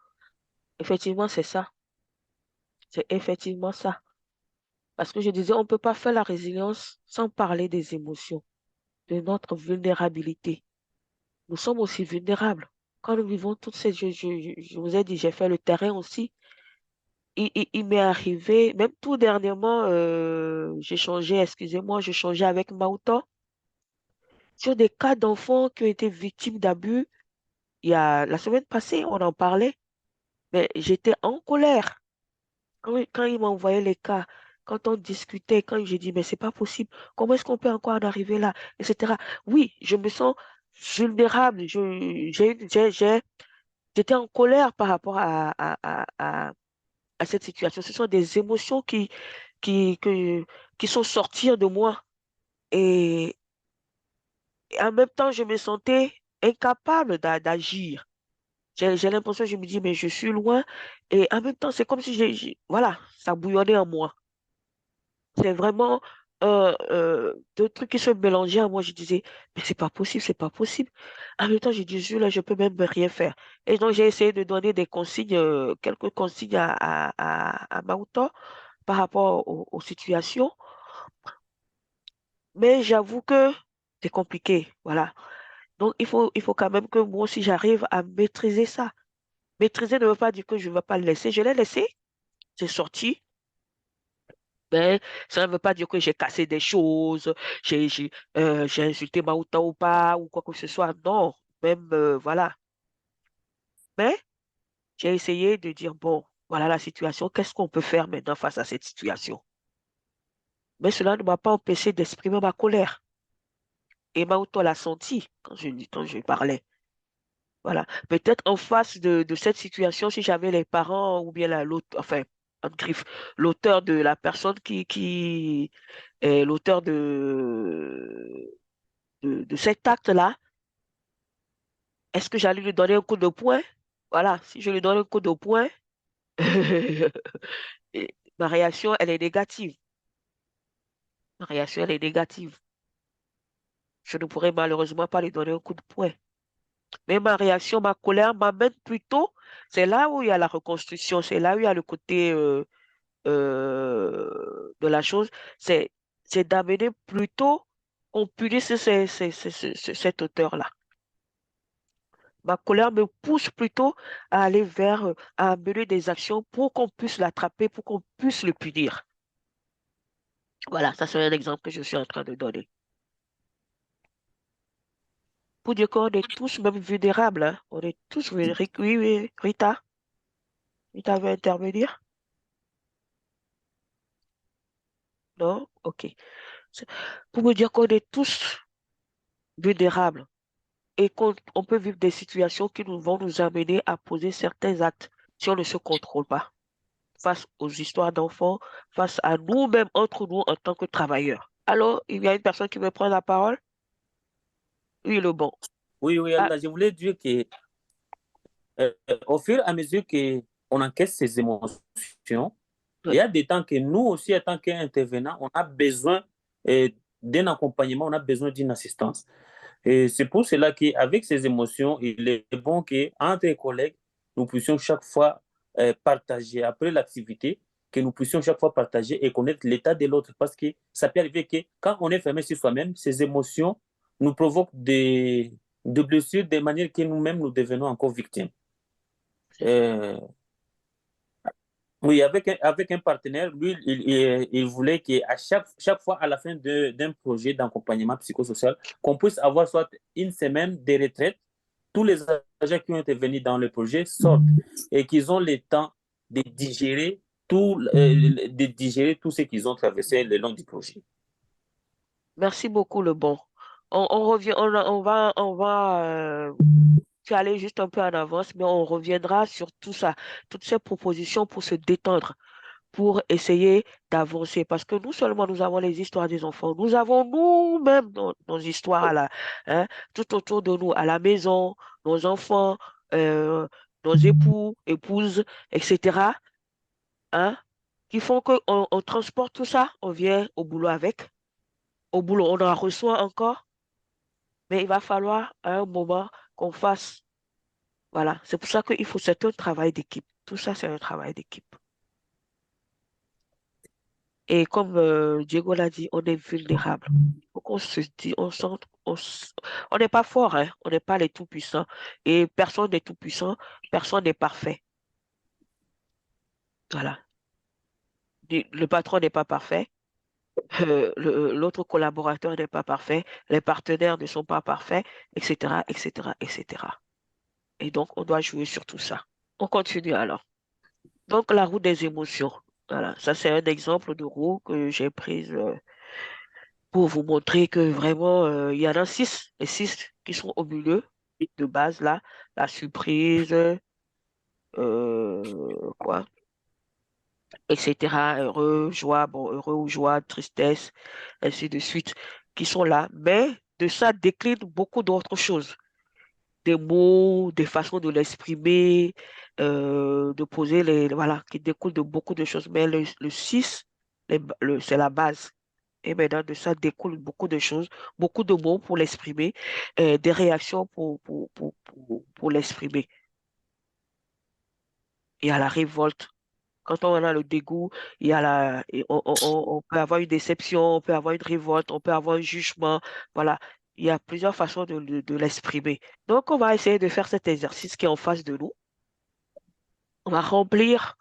Effectivement, c'est ça. C'est effectivement ça. Parce que je disais, on ne peut pas faire la résilience sans parler des émotions, de notre vulnérabilité. Nous sommes aussi vulnérables. Quand nous vivons toutes ces... Je vous ai dit, j'ai fait le terrain aussi. Il m'est arrivé, même tout dernièrement, j'ai changé, excusez-moi, j'ai changé avec Mauto sur des cas d'enfants qui ont été victimes d'abus. Il y a la semaine passée, on en parlait, mais j'étais en colère. Quand il m'a envoyé les cas, quand on discutait, quand j'ai dit, mais c'est pas possible, comment est-ce qu'on peut encore en arriver là, etc. Oui, je me sens vulnérable. J'étais en colère par rapport à cette situation. Ce sont des émotions qui, que- qui sont sorties de moi. Et en même temps, je me sentais incapable d'agir. J'ai l'impression, je me dis, mais je suis loin. Et en même temps, c'est comme si voilà, ça bouillonnait en moi. C'est vraiment deux trucs qui se mélangeaient en moi. Je disais, mais c'est pas possible, c'est pas possible. En même temps, je dis, là, je peux même rien faire. Et donc, j'ai essayé de donner des consignes, quelques consignes à Maouto par rapport aux situations. Mais j'avoue que c'est compliqué. Voilà. Donc, il faut quand même que moi aussi, j'arrive à maîtriser ça. Maîtriser ne veut pas dire que je ne vais pas le laisser. Je l'ai laissé, c'est sorti. Mais ça ne veut pas dire que j'ai cassé des choses, j'ai insulté Maouta ou pas, ou quoi que ce soit. Non, même, voilà. Mais j'ai essayé de dire, bon, voilà la situation, qu'est-ce qu'on peut faire maintenant face à cette situation? Mais cela ne m'a pas empêché d'exprimer ma colère. Et Maouta l'a senti quand je parlais. Voilà. Peut-être en face de cette situation, si j'avais les parents ou bien l'autre, enfin, en griffe, l'auteur de la personne qui est l'auteur de cet acte-là, est-ce que j'allais lui donner un coup de poing? Voilà, si je lui donne un coup de poing, et ma réaction, elle est négative. Ma réaction, elle est négative. Je ne pourrais malheureusement pas lui donner un coup de poing. Mais ma réaction, ma colère m'amène plutôt, c'est là où il y a la reconstruction, c'est là où il y a le côté de la chose, c'est d'amener plutôt qu'on punisse cet auteur-là. Ma colère me pousse plutôt à aller vers, à mener des actions pour qu'on puisse l'attraper, pour qu'on puisse le punir. Voilà, ça c'est un exemple que je suis en train de donner. Pour dire qu'on est tous même vulnérables, hein. On est tous vulnérables. Oui, oui, Rita, Rita veut intervenir? Non? Ok. C'est pour me dire qu'on est tous vulnérables et qu'on peut vivre des situations qui vont nous amener à poser certains actes si on ne se contrôle pas face aux histoires d'enfants, face à nous-mêmes, entre nous, en tant que travailleurs. Alors, il y a une personne qui me prend la parole? Oui, le bon. Oui, oui, Ah, Allah, je voulais dire que au fur et à mesure qu'on encaisse ces émotions, il y oui, a des temps que nous aussi, en tant qu'intervenants, on a besoin d'un accompagnement, on a besoin d'une assistance. Et c'est pour cela qu'avec ces émotions, il est bon qu'entre collègues, nous puissions chaque fois partager, après l'activité, que nous puissions chaque fois partager et connaître l'état de l'autre. Parce que ça peut arriver que quand on est fermé sur soi-même, ces émotions nous provoquent des blessures de manière que nous-mêmes nous devenons encore victimes. c'est ça. Euh, Oui, avec un partenaire, lui, il voulait qu'à chaque fois, à la fin d'un projet d'accompagnement psychosocial, qu'on puisse avoir soit une semaine de retraite, tous les agents qui ont intervenu dans le projet sortent et qu'ils ont le temps de digérer tout ce qu'ils ont traversé le long du projet. Merci beaucoup, le bon. On revient, on va tu allais juste un peu en avance, mais on reviendra sur tout ça, toutes ces propositions pour se détendre, pour essayer d'avancer. Parce que nous seulement, nous avons les histoires des enfants. Nous avons nous-mêmes nos histoires hein, tout autour de nous, à la maison, nos enfants, euh, nos époux, épouses, etc. Hein, qui font qu'on on transporte tout ça, on vient au boulot avec. Au boulot, on en reçoit encore, mais il va falloir à un moment qu'on fasse. Voilà, c'est pour ça qu'il faut, c'est un travail d'équipe. Tout ça, c'est un travail d'équipe. Et comme Diego l'a dit, on est vulnérable. Il faut qu'on se dit, on n'est pas fort, hein? On n'est pas les tout-puissants. Et personne n'est tout-puissant, personne n'est parfait. Voilà. Le patron n'est pas parfait, l'autre collaborateur n'est pas parfait, les partenaires ne sont pas parfaits, etc., etc., etc. Et donc, on doit jouer sur tout ça. On continue alors. Donc, la roue des émotions. Voilà, ça c'est un exemple de roue que j'ai prise pour vous montrer que vraiment, il y en a 6, les 6 qui sont au milieu de base là, la surprise, quoi, etc. Heureux, joie, bon, heureux ou joie, tristesse, ainsi de suite, qui sont là. Mais de ça décline beaucoup d'autres choses. Des mots, des façons de l'exprimer, de poser voilà, qui découle de beaucoup de choses. Mais le 6, c'est la base. Et maintenant, de ça découle beaucoup de choses, beaucoup de mots pour l'exprimer, des réactions pour l'exprimer. Il y a la révolte. Quand on a le dégoût, il y a on peut avoir une déception, on peut avoir une révolte, on peut avoir un jugement. Voilà. Il y a plusieurs façons de l'exprimer. Donc, on va essayer de faire cet exercice qui est en face de nous. On va remplir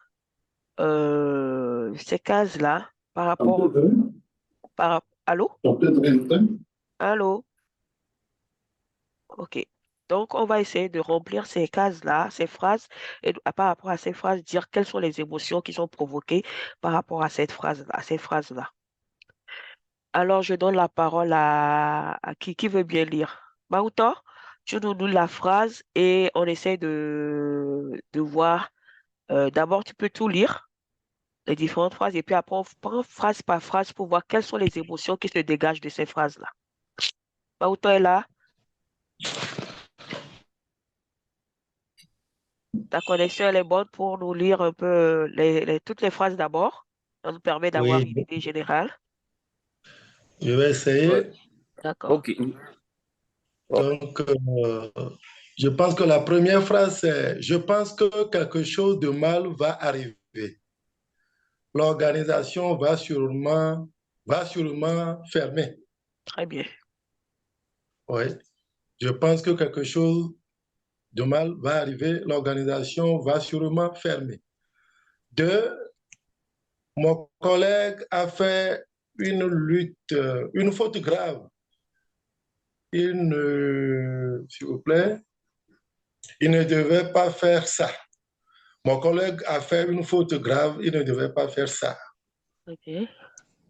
ces cases-là par rapport... Allô? Allô? OK. Donc, on va essayer de remplir ces cases-là, ces phrases, et par rapport à ces phrases, dire quelles sont les émotions qui sont provoquées par rapport à cette phrase-là, à ces phrases-là. Alors, je donne la parole à qui veut bien lire. Maouta, tu nous donnes la phrase et on essaie de voir. D'abord, tu peux tout lire, les différentes phrases, et puis après, on prend phrase par phrase pour voir quelles sont les émotions qui se dégagent de ces phrases-là. Maouta est là. Ta connexion, elle est bonne pour nous lire un peu toutes les phrases d'abord. Ça nous permet d'avoir une idée générale. Je vais essayer. D'accord. OK. Donc, je pense que la première phrase, c'est « Je pense que quelque chose de mal va arriver. L'organisation va sûrement fermer. » Très bien. Oui. Je pense que quelque chose de mal va arriver. L'organisation va sûrement fermer. 2, mon collègue a fait une faute grave. S'il vous plaît, il ne devait pas faire ça. Mon collègue a fait une faute grave, il ne devait pas faire ça. OK.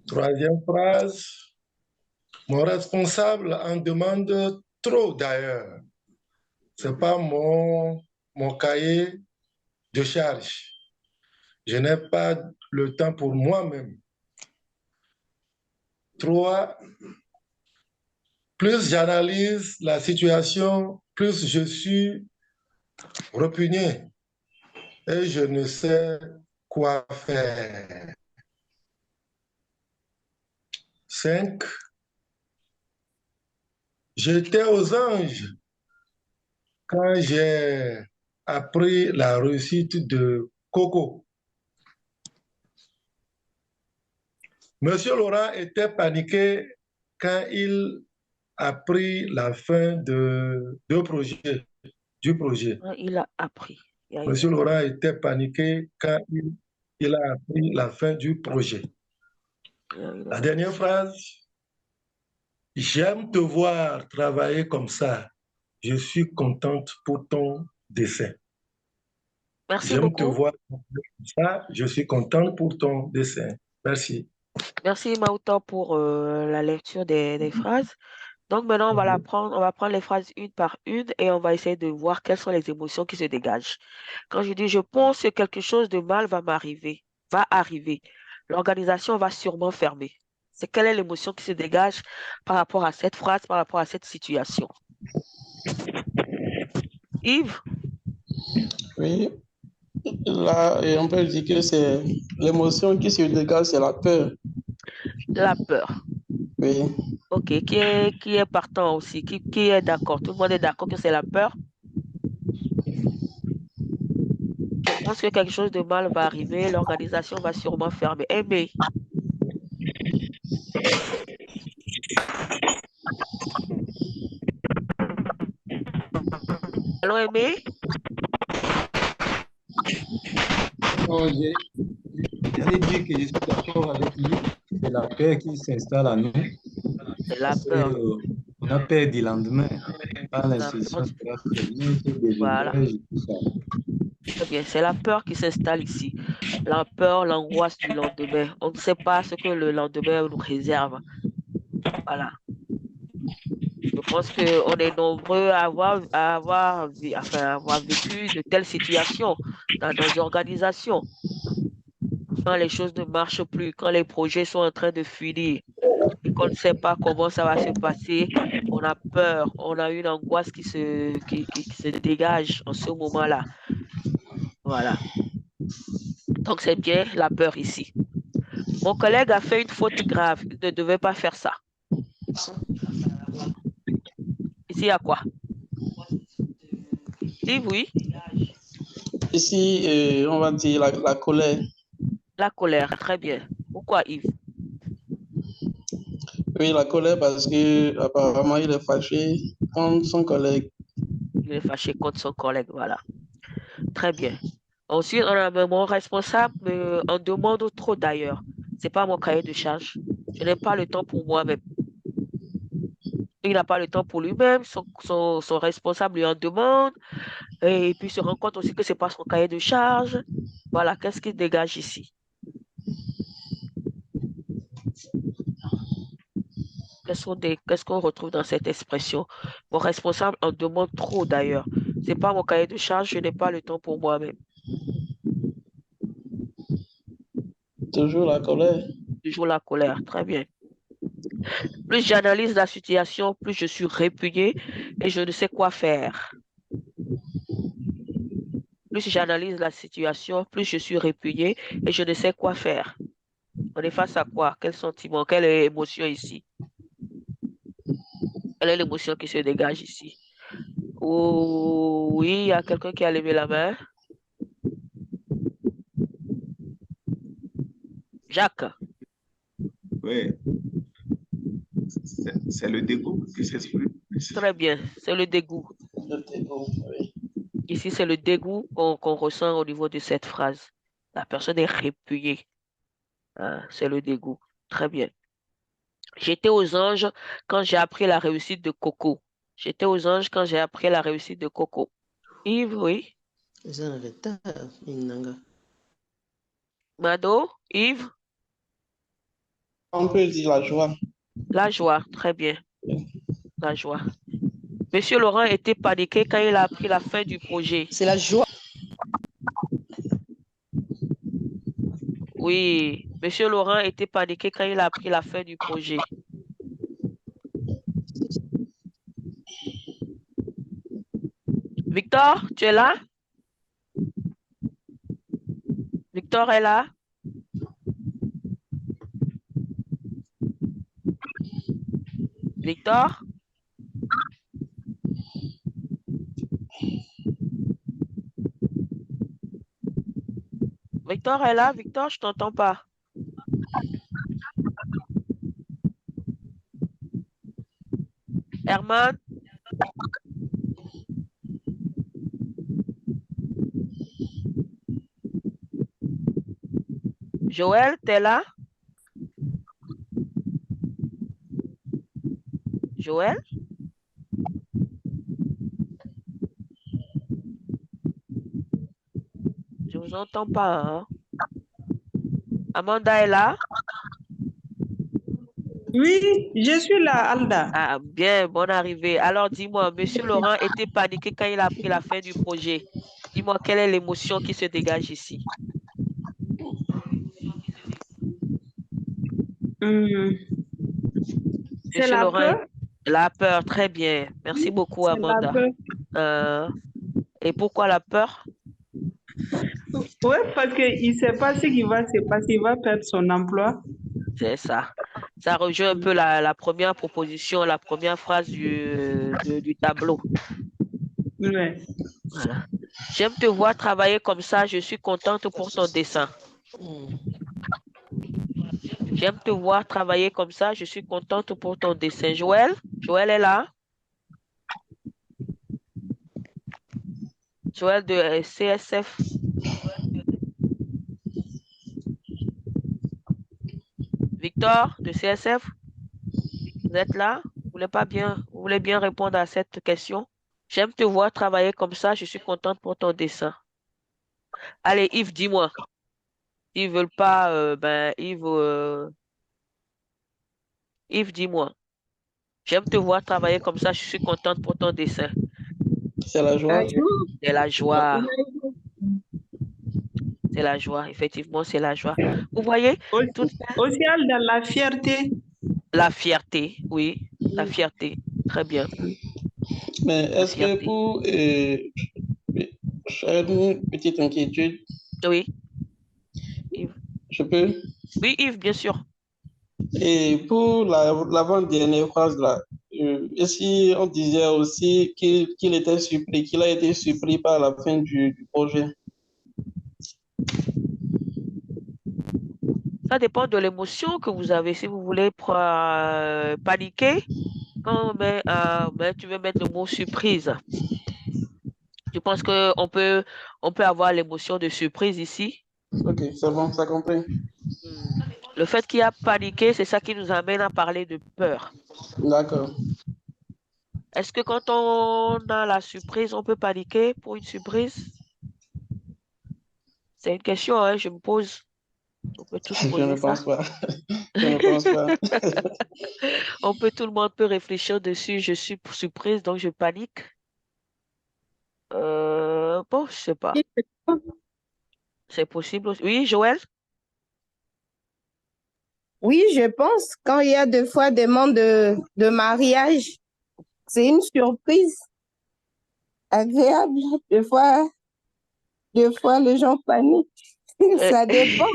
3e phrase, mon responsable en demande trop d'ailleurs. Ce n'est pas mon cahier de charge. Je n'ai pas le temps pour moi-même. 3, plus j'analyse la situation, plus je suis repugné et je ne sais quoi faire. 5, j'étais aux anges quand j'ai appris la réussite de Coco. Monsieur Laurent était paniqué quand il a appris la fin du projet. Il a appris. Monsieur Laurent était paniqué quand il il a appris la fin du projet. La dernière phrase, j'aime te voir travailler comme ça. Je suis contente pour ton dessin. Merci J'aime te beaucoup. voir comme ça. Je suis contente pour ton dessin. Merci. Merci Mauta pour la lecture des phrases. Donc maintenant, on va prendre les phrases une par une et on va essayer de voir quelles sont les émotions qui se dégagent. Quand je dis je pense que quelque chose de mal va arriver, l'organisation va sûrement fermer. C'est quelle est l'émotion qui se dégage par rapport à cette phrase, par rapport à cette situation? Yves? Oui, là, et on peut dire que c'est l'émotion qui se dégage, c'est la peur. La peur. Oui. Ok, qui est partant aussi? Qui est d'accord? Tout le monde est d'accord que c'est la peur? Je pense que quelque chose de mal va arriver, l'organisation va sûrement fermer. Aimé? Allô, Aimé? J'allais dire que je suis d'accord avec lui. C'est la peur qui s'installe à nous. C'est la Parce peur. on a peur du lendemain. Quand Ça, l'institution sera fermée, des voilà. ouvrages et tout ça. Très bien, c'est la peur qui s'installe ici. La peur, l'angoisse du lendemain. On ne sait pas ce que le lendemain nous réserve. Voilà. Je pense qu'on est nombreux à avoir vécu de telles situations dans nos organisations. Quand les choses ne marchent plus, quand les projets sont en train de finir et qu'on ne sait pas comment ça va se passer, on a peur, on a une angoisse qui se dégage en ce moment-là. Voilà. Donc, c'est bien la peur ici. Mon collègue a fait une faute grave. Il ne devait pas faire ça. Ici, il y a quoi? Steve, oui? Ici, on va dire la colère. La colère, très bien. Pourquoi, Yves? Oui, la colère parce que apparemment il est fâché contre son collègue. Il est fâché contre son collègue, voilà. Très bien. Ensuite, on a mon responsable en demande trop d'ailleurs. C'est pas mon cahier de charge. Je n'ai pas le temps pour moi-même. Il n'a pas le temps pour lui-même. Son responsable lui en demande. Et puis, il se rend compte aussi que c'est pas son cahier de charge. Voilà, qu'est-ce qui dégage ici? Qu'est-ce qu'on retrouve dans cette expression? Mon responsable en demande trop d'ailleurs. C'est pas mon cahier de charge, je n'ai pas le temps pour moi-même. Toujours la colère. Toujours la colère, très bien. Plus j'analyse la situation, plus je suis répugné et je ne sais quoi faire. Plus j'analyse la situation, plus je suis répugné et je ne sais quoi faire. On est face à quoi? Quel sentiment? Quelle émotion ici? Quelle est l'émotion qui se dégage ici? Oh, oui, il y a quelqu'un qui a levé la main. Jacques. Oui, c'est le dégoût qui s'exprime. Très bien, c'est le dégoût. Le dégoût, oui. Ici, c'est le dégoût qu'on ressent au niveau de cette phrase. La personne est répugnée. C'est le dégoût. Très bien. J'étais aux anges quand j'ai appris la réussite de Coco. J'étais aux anges quand j'ai appris la réussite de Coco. Yves, oui. Mado, Yves. On peut dire la joie. La joie, très bien. La joie. Monsieur Laurent était paniqué quand il a appris la fin du projet. C'est la joie. Oui, Monsieur Laurent était paniqué quand il a appris la fin du projet. Victor, tu es là? Victor est là? Victor? Victor est là? Victor, je t'entends pas. Herman? Joël, t'es là? Joël? Je vous entends pas, hein? Amanda est là? Oui, je suis là, Alda. Ah, bien, bonne arrivée. Alors, dis-moi, Monsieur Laurent était paniqué quand il a appris la fin du projet. Dis-moi, quelle est l'émotion qui se dégage ici? Hum, C'est Monsieur la Laurent, peur? la peur, très bien. Merci beaucoup, C'est la Amanda. peur. Et pourquoi la peur? Oui, parce qu'il ne sait pas ce qui va se passer, il va perdre son emploi. C'est ça. Ça rejoint un peu la première proposition, la première phrase du tableau. Ouais. Voilà. J'aime te voir travailler comme ça. Je suis contente pour ton dessin. J'aime te voir travailler comme ça. Je suis contente pour ton dessin. Joël? Joël est là? Joël de CSF. Victor de CSF? Vous êtes là? Vous voulez bien répondre à cette question? J'aime te voir travailler comme ça. Je suis contente pour ton dessin. Allez, Yves, dis-moi. S'ils veulent pas, Yves, dis-moi. J'aime te voir travailler comme ça. Je suis contente pour ton dessin. C'est la joie. C'est la joie. C'est la joie. Effectivement, c'est la joie. Vous voyez? Aussi, Alda, la fierté. La fierté, oui. La fierté. Très bien. Mais est-ce que pour... j'ai une petite inquiétude. Oui. Yves. Je peux? Oui, Yves, bien sûr. Et pour l'avant-dernière phrase là, est-ce qu'on disait aussi qu'il était surpris, qu'il a été surpris par la fin du projet? Ça dépend de l'émotion que vous avez. Si vous voulez paniquer, tu veux mettre le mot surprise. Je pense qu'on peut avoir l'émotion de surprise ici. Ok, c'est bon, ça compris. Le fait qu'il a paniqué, c'est ça qui nous amène à parler de peur. D'accord. Est-ce que quand on a la surprise, on peut paniquer pour une surprise? C'est une question, hein, je me pose. On peut tous Je ne pense pas. Je ne pense pas. Tout le monde peut réfléchir dessus. Je suis surprise, donc je panique. Bon, je sais pas. C'est possible aussi. Oui, Joël? Oui, je pense quand il y a des fois des demandes de mariage, c'est une surprise agréable. Des fois les gens paniquent. Ça dépend.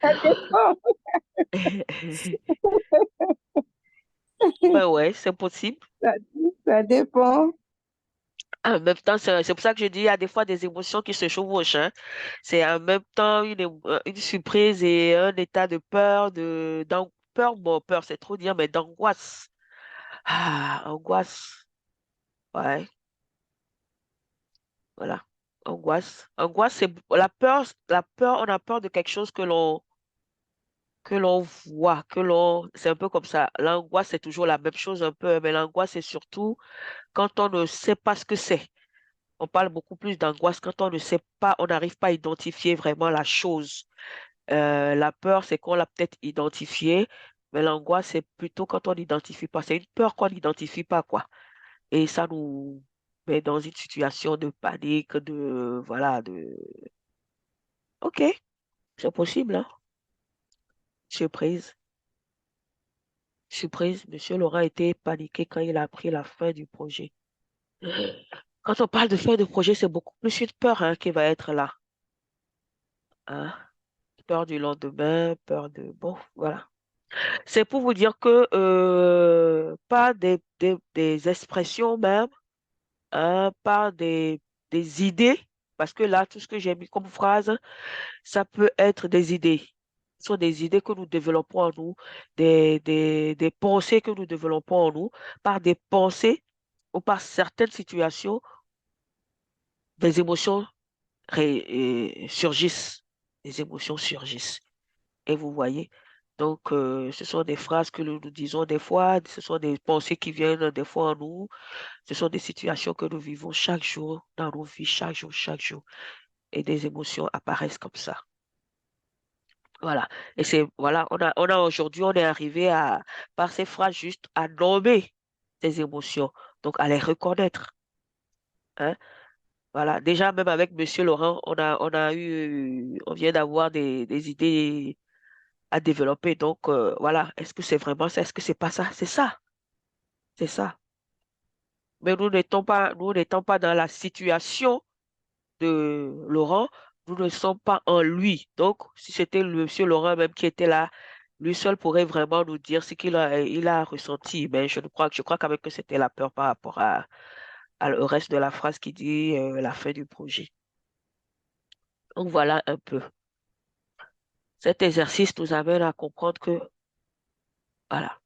Ça dépend. Ouais, c'est possible. Ça dépend. En même temps, c'est pour ça que je dis, il y a des fois des émotions qui se chevauchent, hein. C'est en même temps une surprise et un état de peur, peur, c'est trop dire, mais d'angoisse. Ah, angoisse. Ouais, voilà. Angoisse. Angoisse, c'est la peur, on a peur de quelque chose que l'on voit, c'est un peu comme ça. L'angoisse, c'est toujours la même chose un peu, mais l'angoisse, c'est surtout quand on ne sait pas ce que c'est. On parle beaucoup plus d'angoisse quand on ne sait pas, on n'arrive pas à identifier vraiment la chose. La peur, c'est qu'on l'a peut-être identifiée, mais l'angoisse, c'est plutôt quand on n'identifie pas. C'est une peur qu'on n'identifie pas, quoi. Et ça nous met dans une situation de panique, voilà, OK, c'est possible, hein? Surprise. Surprise, Monsieur Laurent était paniqué quand il a appris la fin du projet. Quand on parle de fin de projet, c'est beaucoup plus une peur, hein, qui va être là. Hein? Peur du lendemain, peur de... Bon, voilà. C'est pour vous dire que pas des expressions même, hein, pas des idées, parce que là, tout ce que j'ai mis comme phrase, ça peut être des idées. Ce sont des idées que nous développons en nous, des pensées que nous développons en nous, par des pensées ou par certaines situations, des émotions surgissent. Des émotions surgissent. Et vous voyez, donc ce sont des phrases que nous disons des fois, ce sont des pensées qui viennent des fois en nous, ce sont des situations que nous vivons chaque jour dans nos vies, chaque jour, et des émotions apparaissent comme ça. Voilà. Et c'est, voilà, aujourd'hui, on est arrivé à, par ces phrases juste, à nommer ces émotions, donc à les reconnaître. Hein. Voilà. Déjà, même avec Monsieur Laurent, on vient d'avoir des idées à développer. Donc, voilà. Est-ce que c'est vraiment ça? Est-ce que c'est pas ça? C'est ça. C'est ça. Mais nous n'étant pas dans la situation de Laurent, nous ne sommes pas en lui. Donc, si c'était le monsieur Laurent même qui était là, lui seul pourrait vraiment nous dire ce il a ressenti. Mais je crois quand même que c'était la peur par rapport au reste de la phrase qui dit la fin du projet. Donc, voilà un peu. Cet exercice nous amène à comprendre que, voilà,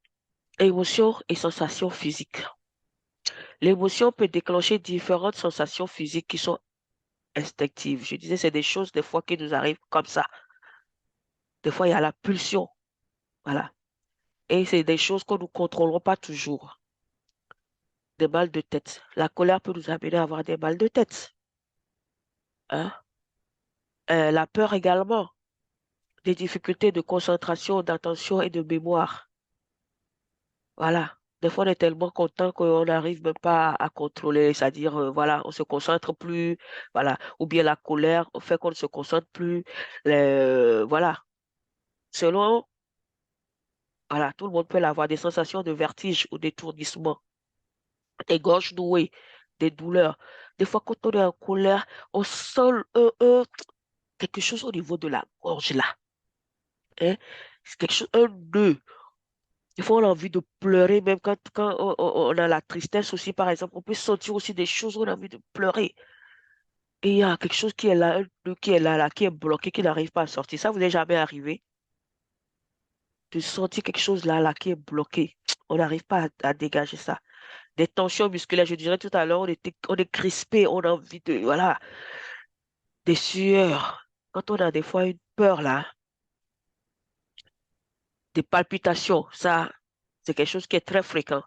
émotions et sensations physiques. L'émotion peut déclencher différentes sensations physiques qui sont instinctives. Je disais, c'est des choses des fois qui nous arrivent comme ça. Des fois, il y a la pulsion. Voilà. Et c'est des choses que nous ne contrôlerons pas toujours. Des mal de tête. La colère peut nous amener à avoir des mal de tête. Hein? La peur également. Des difficultés de concentration, d'attention et de mémoire. Voilà. Des fois, on est tellement content qu'on n'arrive même pas à contrôler, c'est-à-dire, voilà, on se concentre plus, voilà. Ou bien la colère fait qu'on ne se concentre plus. Voilà. Selon, voilà, tout le monde peut avoir des sensations de vertige ou d'étourdissement, des gorges nouées, des douleurs. Des fois, quand on est en colère, on sent quelque chose au niveau de la gorge là. Hein? C'est quelque chose, un nœud. Des fois, on a envie de pleurer, même quand on a la tristesse aussi, par exemple. On peut sentir aussi des choses où on a envie de pleurer. Et il y a quelque chose qui est là, un nœud qui est là, qui est bloqué, qui n'arrive pas à sortir. Ça vous est jamais arrivé de sentir quelque chose là, qui est bloqué. On n'arrive pas à dégager ça. Des tensions musculaires, je dirais tout à l'heure, on est crispé, on a envie de, voilà, des sueurs. Quand on a des fois une peur là, des palpitations, ça, c'est quelque chose qui est très fréquent.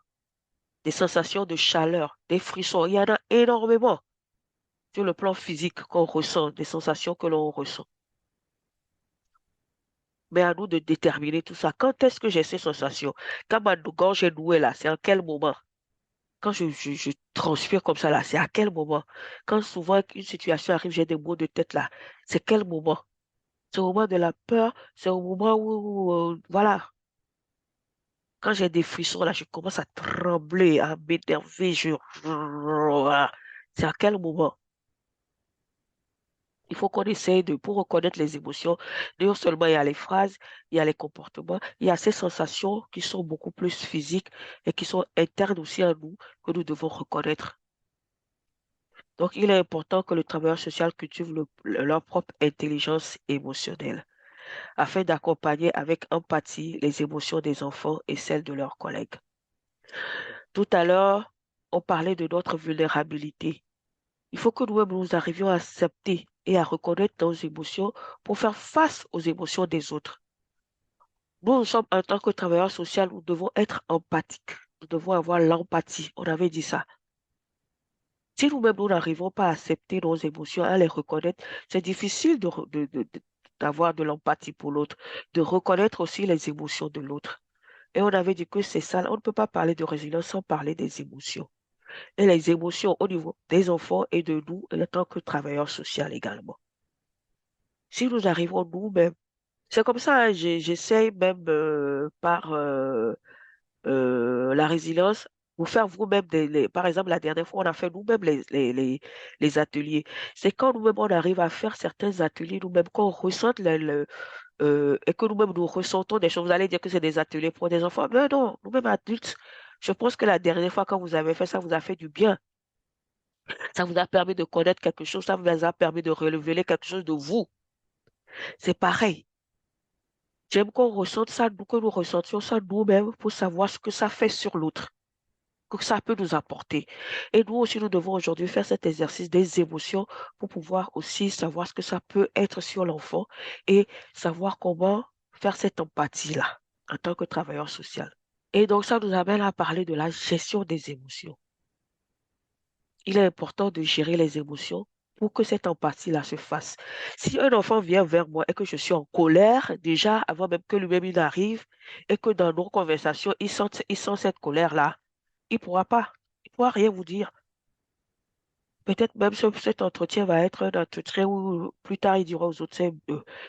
Des sensations de chaleur, des frissons, il y en a énormément sur le plan physique qu'on ressent, des sensations que l'on ressent. Mais à nous de déterminer tout ça. Quand est-ce que j'ai ces sensations? Quand ma gorge est nouée là, c'est à quel moment? Quand je transpire comme ça là, c'est à quel moment? Quand souvent une situation arrive, j'ai des maux de tête là, c'est quel moment? C'est au moment de la peur, c'est au moment où, voilà, quand j'ai des frissons là, je commence à trembler, à m'énerver, voilà. C'est à quel moment? Il faut qu'on essaye pour reconnaître les émotions, non seulement il y a les phrases, il y a les comportements, il y a ces sensations qui sont beaucoup plus physiques et qui sont internes aussi à nous, que nous devons reconnaître. Donc, il est important que le travailleur social cultive leur propre intelligence émotionnelle afin d'accompagner avec empathie les émotions des enfants et celles de leurs collègues. Tout à l'heure, on parlait de notre vulnérabilité. Il faut que nous-mêmes nous arrivions à accepter et à reconnaître nos émotions pour faire face aux émotions des autres. Nous sommes en tant que travailleurs sociaux, nous devons être empathiques. Nous devons avoir l'empathie. On avait dit ça. Si nous-mêmes, nous n'arrivons pas à accepter nos émotions, à les reconnaître, c'est difficile d'avoir de l'empathie pour l'autre, de reconnaître aussi les émotions de l'autre. Et on avait dit que c'est ça, on ne peut pas parler de résilience sans parler des émotions. Et les émotions au niveau des enfants et de nous, en tant que travailleurs sociaux également. Si nous arrivons nous-mêmes, c'est comme ça, hein, j'essaye même par la résilience, vous faire vous-même, par exemple, la dernière fois, on a fait nous-mêmes les ateliers. C'est quand nous-mêmes, on arrive à faire certains ateliers, nous-mêmes, qu'on ressente et que nous-mêmes, nous ressentons des choses. Vous allez dire que c'est des ateliers pour des enfants. Mais non, nous-mêmes, adultes, je pense que la dernière fois, quand vous avez fait ça, vous a fait du bien. Ça vous a permis de connaître quelque chose, ça vous a permis de révéler quelque chose de vous. C'est pareil. J'aime qu'on ressente ça, que nous ressentions ça nous-mêmes pour savoir ce que ça fait sur l'autre, que ça peut nous apporter. Et nous aussi, nous devons aujourd'hui faire cet exercice des émotions pour pouvoir aussi savoir ce que ça peut être sur l'enfant et savoir comment faire cette empathie-là en tant que travailleur social. Et donc, ça nous amène à parler de la gestion des émotions. Il est important de gérer les émotions pour que cette empathie-là se fasse. Si un enfant vient vers moi et que je suis en colère, déjà, avant même que lui-même il arrive, et que dans nos conversations, il sent cette colère-là, il ne pourra rien vous dire. Peut-être même cet entretien va être un entretien où plus tard il dira aux autres,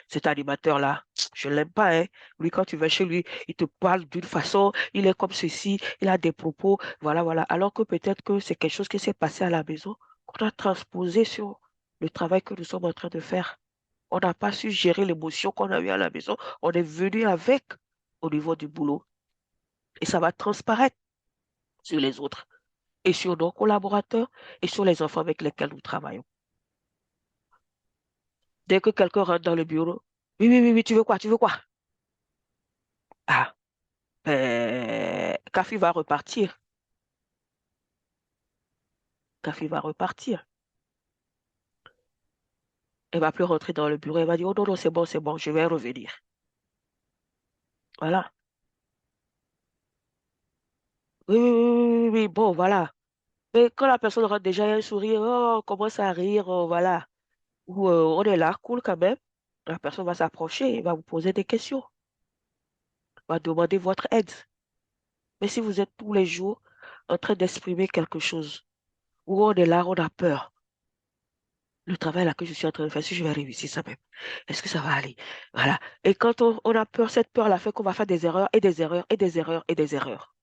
cet animateur-là, je ne l'aime pas, hein. Lui, quand tu vas chez lui, il te parle d'une façon, il est comme ceci, il a des propos, voilà, voilà. Alors que peut-être que c'est quelque chose qui s'est passé à la maison, qu'on a transposé sur le travail que nous sommes en train de faire. On n'a pas su gérer l'émotion qu'on a eue à la maison, on est venu avec au niveau du boulot. Et ça va transparaître sur les autres et sur nos collaborateurs et sur les enfants avec lesquels nous travaillons. Dès que quelqu'un rentre dans le bureau, oui, oui, oui, oui, tu veux quoi? Tu veux quoi? Ah, Kafi va repartir. Kafi va repartir. Elle va plus rentrer dans le bureau. Elle va dire, oh non, non, c'est bon, je vais revenir. Voilà. Oui, oui, oui, oui, oui, bon, voilà. Mais quand la personne rentre déjà, il y a un sourire, oh, on commence à rire, oh, voilà. Ou on est là, cool quand même. La personne va s'approcher, elle va vous poser des questions, va demander votre aide. Mais si vous êtes tous les jours en train d'exprimer quelque chose, où on est là, on a peur, le travail là que je suis en train de faire, si je vais réussir ça même, est-ce que ça va aller? Voilà. Et quand on a peur, cette peur-là fait qu'on va faire des erreurs et des erreurs et des erreurs et des erreurs.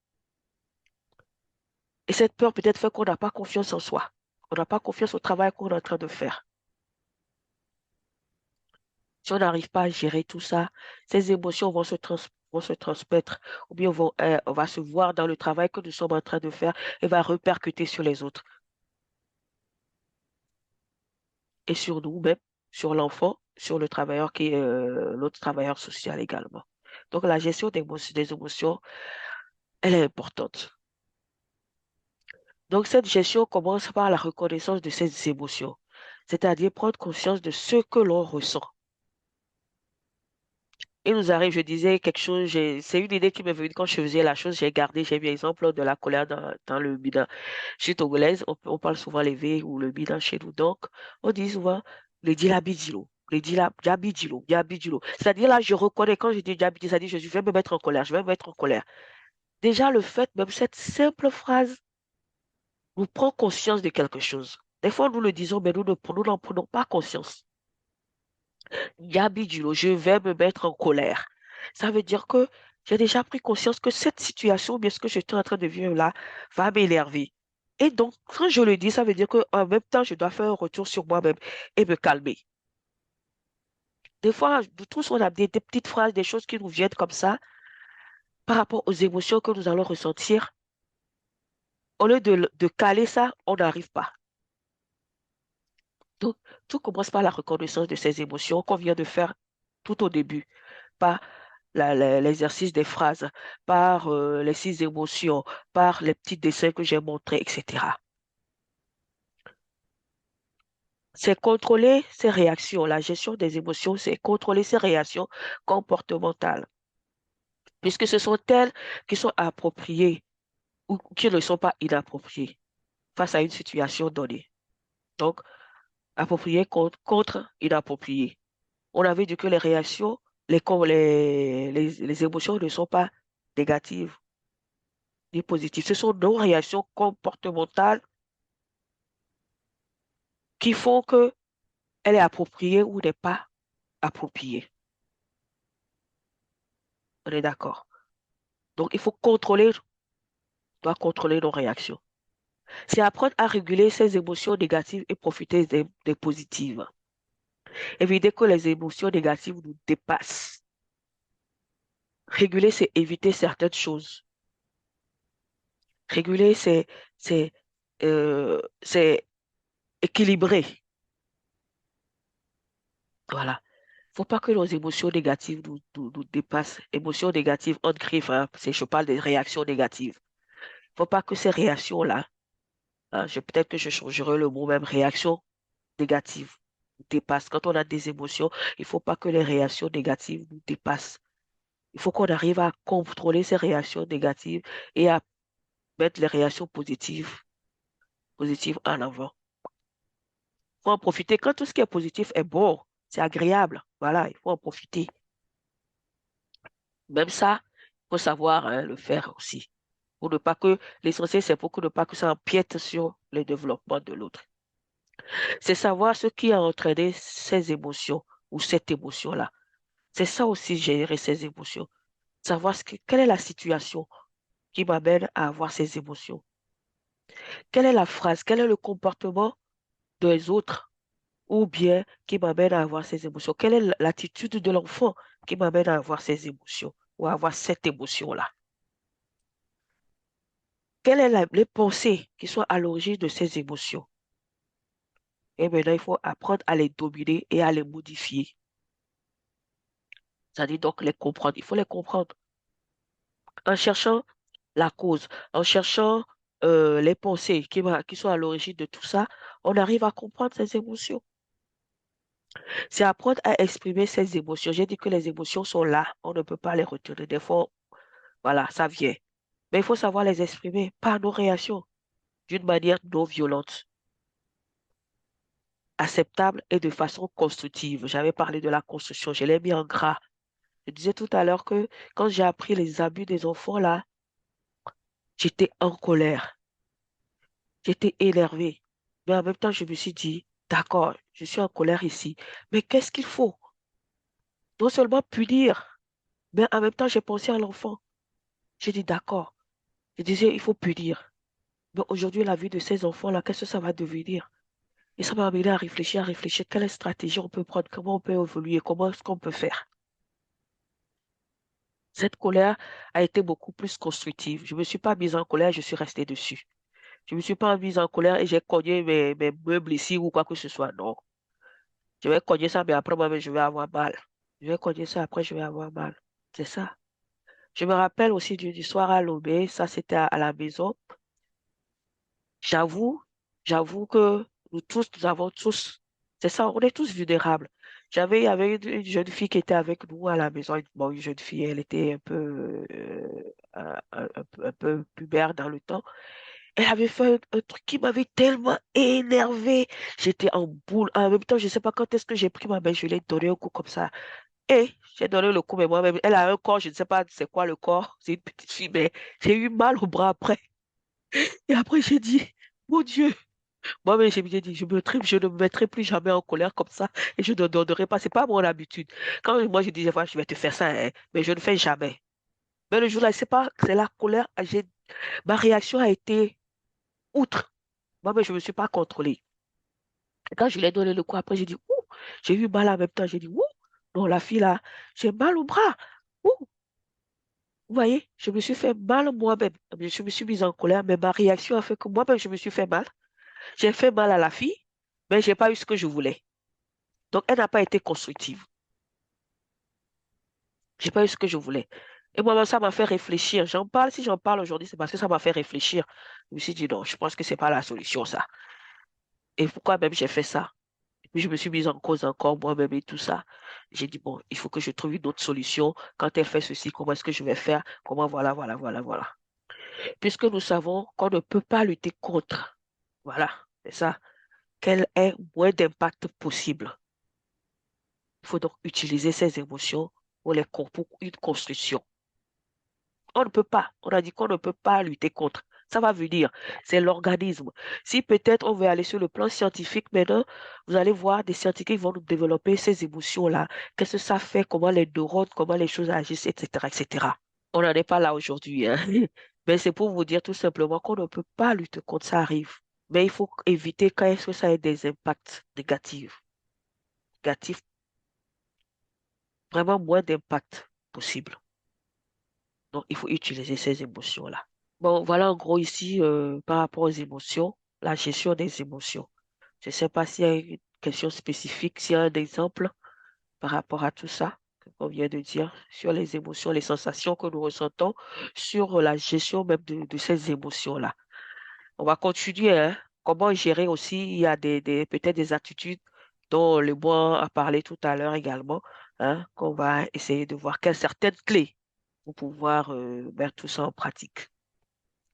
Et cette peur peut-être fait qu'on n'a pas confiance en soi. On n'a pas confiance au travail qu'on est en train de faire. Si on n'arrive pas à gérer tout ça, ces émotions vont se transmettre, ou bien on va se voir dans le travail que nous sommes en train de faire et va répercuter sur les autres. Et sur nous-mêmes, sur l'enfant, sur le travailleur qui est l'autre travailleur social également. Donc la gestion des émotions, elle est importante. Donc cette gestion commence par la reconnaissance de ces émotions, c'est-à-dire prendre conscience de ce que l'on ressent. Il nous arrive, je disais quelque chose, c'est une idée qui m'est venue quand je faisais la chose, j'ai mis l'exemple de la colère dans le bidon. Je suis togolaise, on parle souvent les V ou le bidon chez nous, donc on dit souvent le dilabidilo, le dilabidilo, diabidilo. C'est-à-dire là, je reconnais quand je dis diabidilo, c'est-à-dire je vais me mettre en colère, je vais me mettre en colère. Déjà, le fait, même cette simple phrase, nous prend conscience de quelque chose. Des fois, nous le disons, mais nous n'en prenons pas conscience. Diabidilo, je vais me mettre en colère. Ça veut dire que j'ai déjà pris conscience que cette situation, bien ce que je suis en train de vivre là, va m'énerver. Et donc, quand je le dis, ça veut dire qu'en même temps, je dois faire un retour sur moi-même et me calmer. Des fois, nous tous, on a des petites phrases, des choses qui nous viennent comme ça, par rapport aux émotions que nous allons ressentir. Au lieu de caler ça, on n'arrive pas. Donc, tout commence par la reconnaissance de ces émotions qu'on vient de faire tout au début, par l'exercice des phrases, par les 6 émotions, par les petits dessins que j'ai montrés, etc. C'est contrôler ses réactions. La gestion des émotions, c'est contrôler ses réactions comportementales, puisque ce sont elles qui sont appropriées ou qui ne sont pas inappropriées face à une situation donnée. Donc, approprié contre inapproprié. On avait dit que les réactions, les émotions ne sont pas négatives ni positives. Ce sont nos réactions comportementales qui font qu'elle est appropriée ou n'est pas appropriée. On est d'accord. Donc, il faut contrôler, on doit contrôler nos réactions. C'est apprendre à réguler ces émotions négatives et profiter des positives. Éviter que les émotions négatives nous dépassent. Réguler, c'est éviter certaines choses. Réguler, c'est équilibrer. Voilà. Il ne faut pas que nos émotions négatives nous dépassent. Émotions négatives, on griffe, hein, je parle des réactions négatives. Il ne faut pas que ces réactions-là, hein, peut-être que je changerai le mot même, réaction négative, nous dépassent. Quand on a des émotions, il ne faut pas que les réactions négatives nous dépassent. Il faut qu'on arrive à contrôler ces réactions négatives et à mettre les réactions positives en avant. Il faut en profiter. Quand tout ce qui est positif est bon, c'est agréable. Voilà, il faut en profiter. Même ça, il faut savoir le faire aussi. Pour ne pas que, l'essentiel, c'est pour que ne pas que ça empiète sur le développement de l'autre. C'est savoir ce qui a entraîné ces émotions ou cette émotion-là. C'est ça aussi, gérer ces émotions. Savoir quelle est la situation qui m'amène à avoir ces émotions. Quelle est la phrase, quel est le comportement des autres ou bien qui m'amène à avoir ces émotions. Quelle est l'attitude de l'enfant qui m'amène à avoir ces émotions ou à avoir cette émotion-là. Quelles sont les pensées qui sont à l'origine de ces émotions. Et maintenant, il faut apprendre à les dominer et à les modifier. C'est-à-dire donc les comprendre. Il faut les comprendre. En cherchant la cause, en cherchant les pensées qui sont à l'origine de tout ça, on arrive à comprendre ces émotions. C'est apprendre à exprimer ces émotions. J'ai dit que les émotions sont là, on ne peut pas les retenir. Des fois, voilà, ça vient. Mais il faut savoir les exprimer par nos réactions, d'une manière non violente, acceptable et de façon constructive. J'avais parlé de la construction, je l'ai mis en gras. Je disais tout à l'heure que quand j'ai appris les abus des enfants, là, j'étais en colère, j'étais énervée. Mais en même temps, je me suis dit, d'accord, je suis en colère ici, mais qu'est-ce qu'il faut? Non seulement punir, mais en même temps, j'ai pensé à l'enfant. J'ai dit, d'accord. Je disais, il faut punir. Mais aujourd'hui, la vie de ces enfants-là, qu'est-ce que ça va devenir? Et ça m'a amené à réfléchir, quelle stratégie on peut prendre, comment on peut évoluer, comment est-ce qu'on peut faire. Cette colère a été beaucoup plus constructive. Je ne me suis pas mise en colère, je suis restée dessus. Je ne me suis pas mise en colère et j'ai cogné mes meubles ici ou quoi que ce soit. Non. Je vais cogner ça, mais après moi-même, je vais avoir mal. Je vais cogner ça, après, je vais avoir mal. C'est ça. Je me rappelle aussi du soir à Lomé, ça c'était à la maison. J'avoue, j'avoue que nous avons tous, c'est ça, on est tous vulnérables. Il y avait une jeune fille qui était avec nous à la maison. Bon, une jeune fille, elle était un peu pubère dans le temps. Elle avait fait un truc qui m'avait tellement énervé. J'étais en boule. En même temps, je ne sais pas quand est-ce que j'ai pris ma main, je lui ai donné un coup comme ça. Et j'ai donné le coup, mais moi-même, elle a un corps, je ne sais pas c'est quoi le corps. C'est une petite fille, mais j'ai eu mal au bras après. Et après, j'ai dit, mon Dieu. Moi-même, j'ai dit, je ne me mettrai plus jamais en colère comme ça et je ne donnerai pas. C'est pas mon habitude. Quand moi, je dis, je vais te faire ça, hein, mais je ne fais jamais. Mais le jour-là, c'est la colère. Ma réaction a été outre. Moi-même, je ne me suis pas contrôlée. Et quand je lui ai donné le coup, après, j'ai dit, ouh, j'ai eu mal en même temps. J'ai dit, ouh, non, la fille là, j'ai mal au bras. Ouh. Vous voyez, je me suis fait mal moi-même. Je me suis mise en colère, mais ma réaction a fait que moi-même, je me suis fait mal. J'ai fait mal à la fille, mais je n'ai pas eu ce que je voulais. Donc, elle n'a pas été constructive. Je n'ai pas eu ce que je voulais. Et moi, ça m'a fait réfléchir. Si j'en parle aujourd'hui, c'est parce que ça m'a fait réfléchir. Je me suis dit, non, je pense que ce n'est pas la solution, ça. Et pourquoi même j'ai fait ça? Et puis, je me suis mise en cause encore moi-même et tout ça. J'ai dit, bon, il faut que je trouve une autre solution. Quand elle fait ceci, comment est-ce que je vais faire? Comment, voilà. Puisque nous savons qu'on ne peut pas lutter contre. Voilà, c'est ça. Quel est moins d'impact possible? Il faut donc utiliser ces émotions pour une construction. On ne peut pas. On a dit qu'on ne peut pas lutter contre. Ça va venir. C'est l'organisme. Si peut-être on veut aller sur le plan scientifique maintenant, vous allez voir des scientifiques vont nous développer ces émotions-là. Qu'est-ce que ça fait? Comment les neurones, comment les choses agissent, etc., etc. On n'en est pas là aujourd'hui, hein. Mais c'est pour vous dire tout simplement qu'on ne peut pas lutter contre ça arrive. Mais il faut éviter quand est-ce que ça ait des impacts négatifs. Négatifs, vraiment moins d'impact possible. Donc, il faut utiliser ces émotions-là. Bon, voilà en gros ici, par rapport aux émotions, la gestion des émotions. Je ne sais pas s'il y a une question spécifique, s'il y a un exemple par rapport à tout ça qu'on vient de dire, sur les émotions, les sensations que nous ressentons, sur la gestion même de ces émotions-là. On va continuer, hein. Comment gérer aussi, il y a peut-être des attitudes dont le bois a parlé tout à l'heure également, hein, qu'on va essayer de voir quelles certaines clés pour pouvoir mettre tout ça en pratique,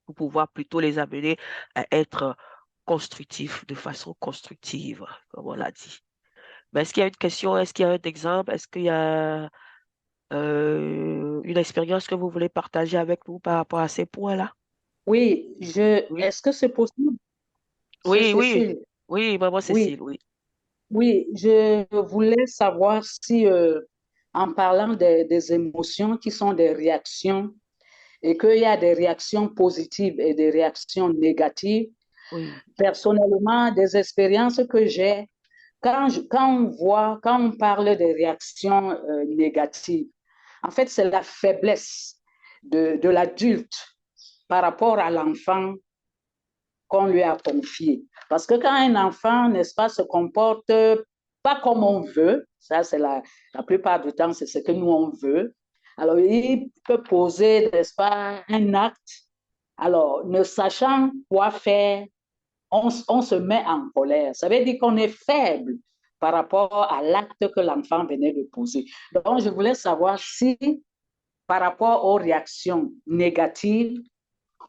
pour pouvoir plutôt les amener à être constructifs, de façon constructive, comme on l'a dit. Mais est-ce qu'il y a une question, est-ce qu'il y a un exemple, est-ce qu'il y a une expérience que vous voulez partager avec nous par rapport à ces points-là? Oui, Oui, est-ce que c'est possible? C'est oui, oui, Cécile. oui, maman Oui, Cécile, oui. oui, je voulais savoir si, en parlant des émotions qui sont des réactions, et qu'il y a des réactions positives et des réactions négatives, Oui, personnellement, des expériences que j'ai, quand on parle des réactions négatives, en fait, c'est la faiblesse de l'adulte par rapport à l'enfant qu'on lui a confié. Parce que quand un enfant, n'est-ce pas, se comporte pas comme on veut, ça c'est la plupart du temps, c'est ce que nous on veut, alors il peut poser, n'est-ce pas, un acte. Alors, ne sachant quoi faire, on se met en colère. Ça veut dire qu'on est faible par rapport à l'acte que l'enfant venait de poser. Donc, je voulais savoir si, par rapport aux réactions négatives,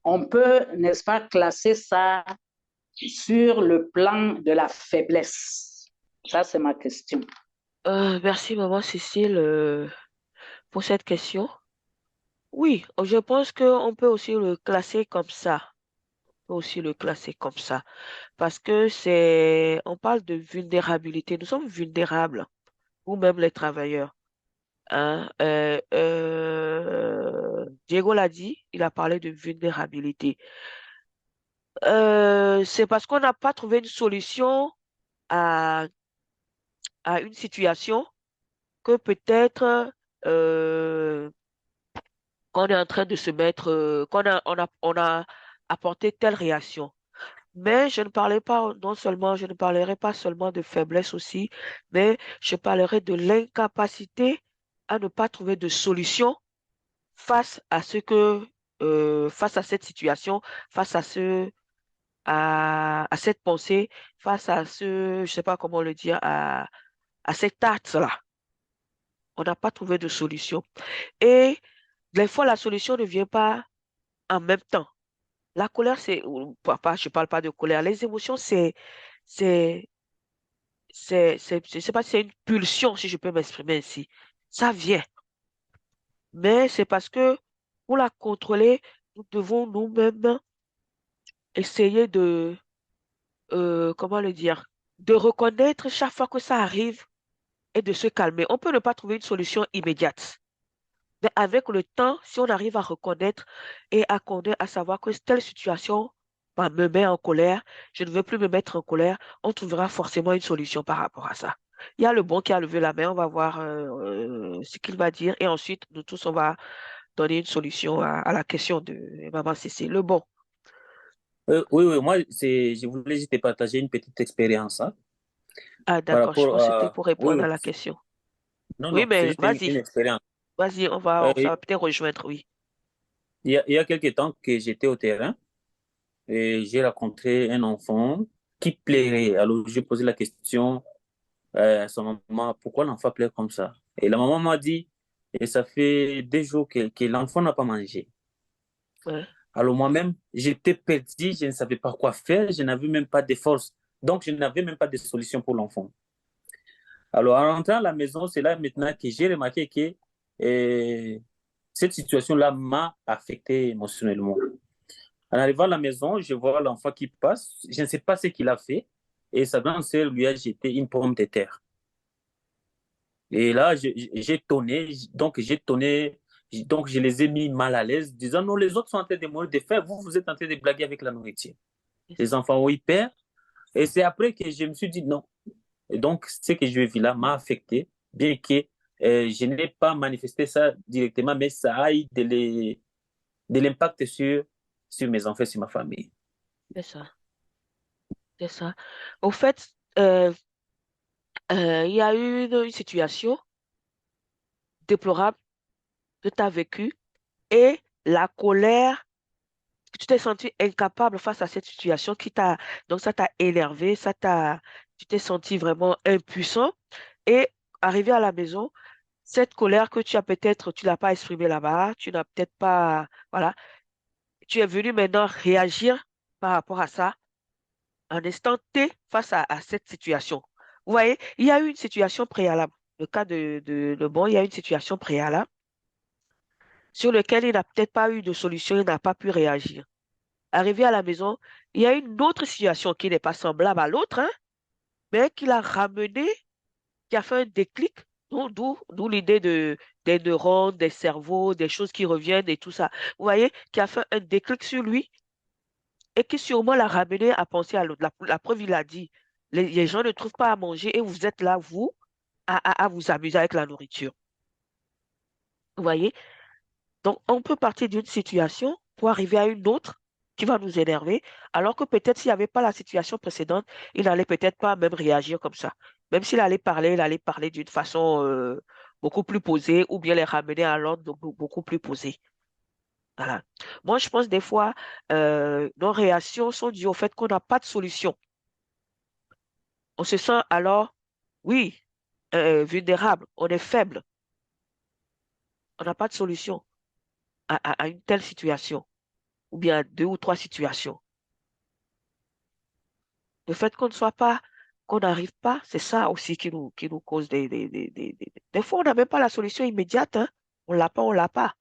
on peut, n'est-ce pas, classer ça sur le plan de la faiblesse. Ça, c'est ma question. Merci, maman Cécile, pour cette question. Oui, je pense qu'on peut aussi le classer comme ça. On peut aussi le classer comme ça. Parce que on parle de vulnérabilité. Nous sommes vulnérables, ou même les travailleurs. Hein. Diego l'a dit, il a parlé de vulnérabilité. C'est parce qu'on n'a pas trouvé une solution à, à une situation que peut-être qu'on est en train de se mettre, on a apporté telle réaction. Mais je ne parlais pas, non seulement, je ne parlerai pas seulement de faiblesse aussi, mais je parlerai de l'incapacité à ne pas trouver de solution face à face à cette situation, face à cette pensée, face à je sais pas comment le dire, à cet acte-là. On n'a pas trouvé de solution. Et des fois, la solution ne vient pas en même temps. La colère, je parle pas de colère. Les émotions, c'est, je sais pas si c'est une pulsion, si je peux m'exprimer ainsi. Ça vient. Mais c'est parce que pour la contrôler, nous devons nous-mêmes essayer comment le dire, de reconnaître chaque fois que ça arrive et de se calmer. On peut ne pas trouver une solution immédiate. Mais avec le temps, si on arrive à reconnaître et à savoir que telle situation me met en colère, je ne veux plus me mettre en colère, on trouvera forcément une solution par rapport à ça. Il y a le bon qui a levé la main, on va voir ce qu'il va dire et ensuite, nous tous, on va donner une solution à la question de Maman Cécile. Le bon. Oui, oui, moi, je voulais juste te partager une petite expérience hein, Ah, par d'accord, je rapport pense que c'était à... pour Oui, répondre oui. à la question. Non, Oui, non, c'est mais juste vas-y, une expérience. vas-y, ça Il va peut-être rejoindre, oui. il y a quelques temps que j'étais au terrain et j'ai rencontré un enfant qui plairait. Alors, j'ai posé la question à son maman, pourquoi l'enfant pleure comme ça? Et la maman m'a dit, et ça fait 2 jours que l'enfant n'a pas mangé. Ouais. Alors moi-même, j'étais perdu, je ne savais pas quoi faire, je n'avais même pas de force. Donc, je n'avais même pas de solution pour l'enfant. Alors, en rentrant à la maison, c'est là maintenant que j'ai remarqué que cette situation-là m'a affecté émotionnellement. En arrivant à la maison, je vois l'enfant qui passe, je ne sais pas ce qu'il a fait, et sa grande sœur lui a jeté une pomme de terre. Et là, j'ai tonné, donc je les ai mis mal à l'aise, disant non, les autres sont en train de mourir de faim, vous êtes en train de blaguer avec la nourriture. Les enfants ont eu peur, et c'est après que je me suis dit non. Et donc, ce que je vis là m'a affecté, bien que je n'ai pas manifesté ça directement, mais ça a eu de l'impact sur mes enfants, sur ma famille. C'est ça, c'est ça. Au fait, il y a eu une situation déplorable que tu as vécue et la colère, tu t'es senti incapable face à cette situation donc ça t'a énervé, tu t'es senti vraiment impuissant et arrivé à la maison, cette colère que tu as peut-être, tu l'as pas exprimée là-bas, tu n'as peut-être pas, voilà, tu es venu maintenant réagir par rapport à ça, en instant T face à cette situation. Vous voyez, il y a eu une situation préalable. Le cas de bon, il y a une situation préalable sur laquelle il n'a peut-être pas eu de solution, il n'a pas pu réagir. Arrivé à la maison, il y a une autre situation qui n'est pas semblable à l'autre, hein, mais qui l'a ramené, qui a fait un déclic, d'où l'idée des neurones, des cerveaux, des choses qui reviennent et tout ça. Vous voyez, qui a fait un déclic sur lui et qui sûrement l'a ramené à penser à l'autre. La preuve, il a dit, les gens ne trouvent pas à manger et vous êtes là, vous, à vous amuser avec la nourriture. Vous voyez? Donc, on peut partir d'une situation pour arriver à une autre qui va nous énerver, alors que peut-être s'il n'y avait pas la situation précédente, il n'allait peut-être pas même réagir comme ça. Même s'il allait parler, il allait parler d'une façon beaucoup plus posée ou bien les ramener à l'ordre beaucoup plus posé. Voilà. Moi, je pense des fois, nos réactions sont dues au fait qu'on n'a pas de solution. On se sent alors, oui, vulnérable, on est faible. On n'a pas de solution à une telle situation, ou bien à 2 ou 3 situations. Le fait qu'on ne soit pas, qu'on n'arrive pas, c'est ça aussi qui nous cause des fois, on n'a même pas la solution immédiate, hein. On l'a pas, on l'a pas.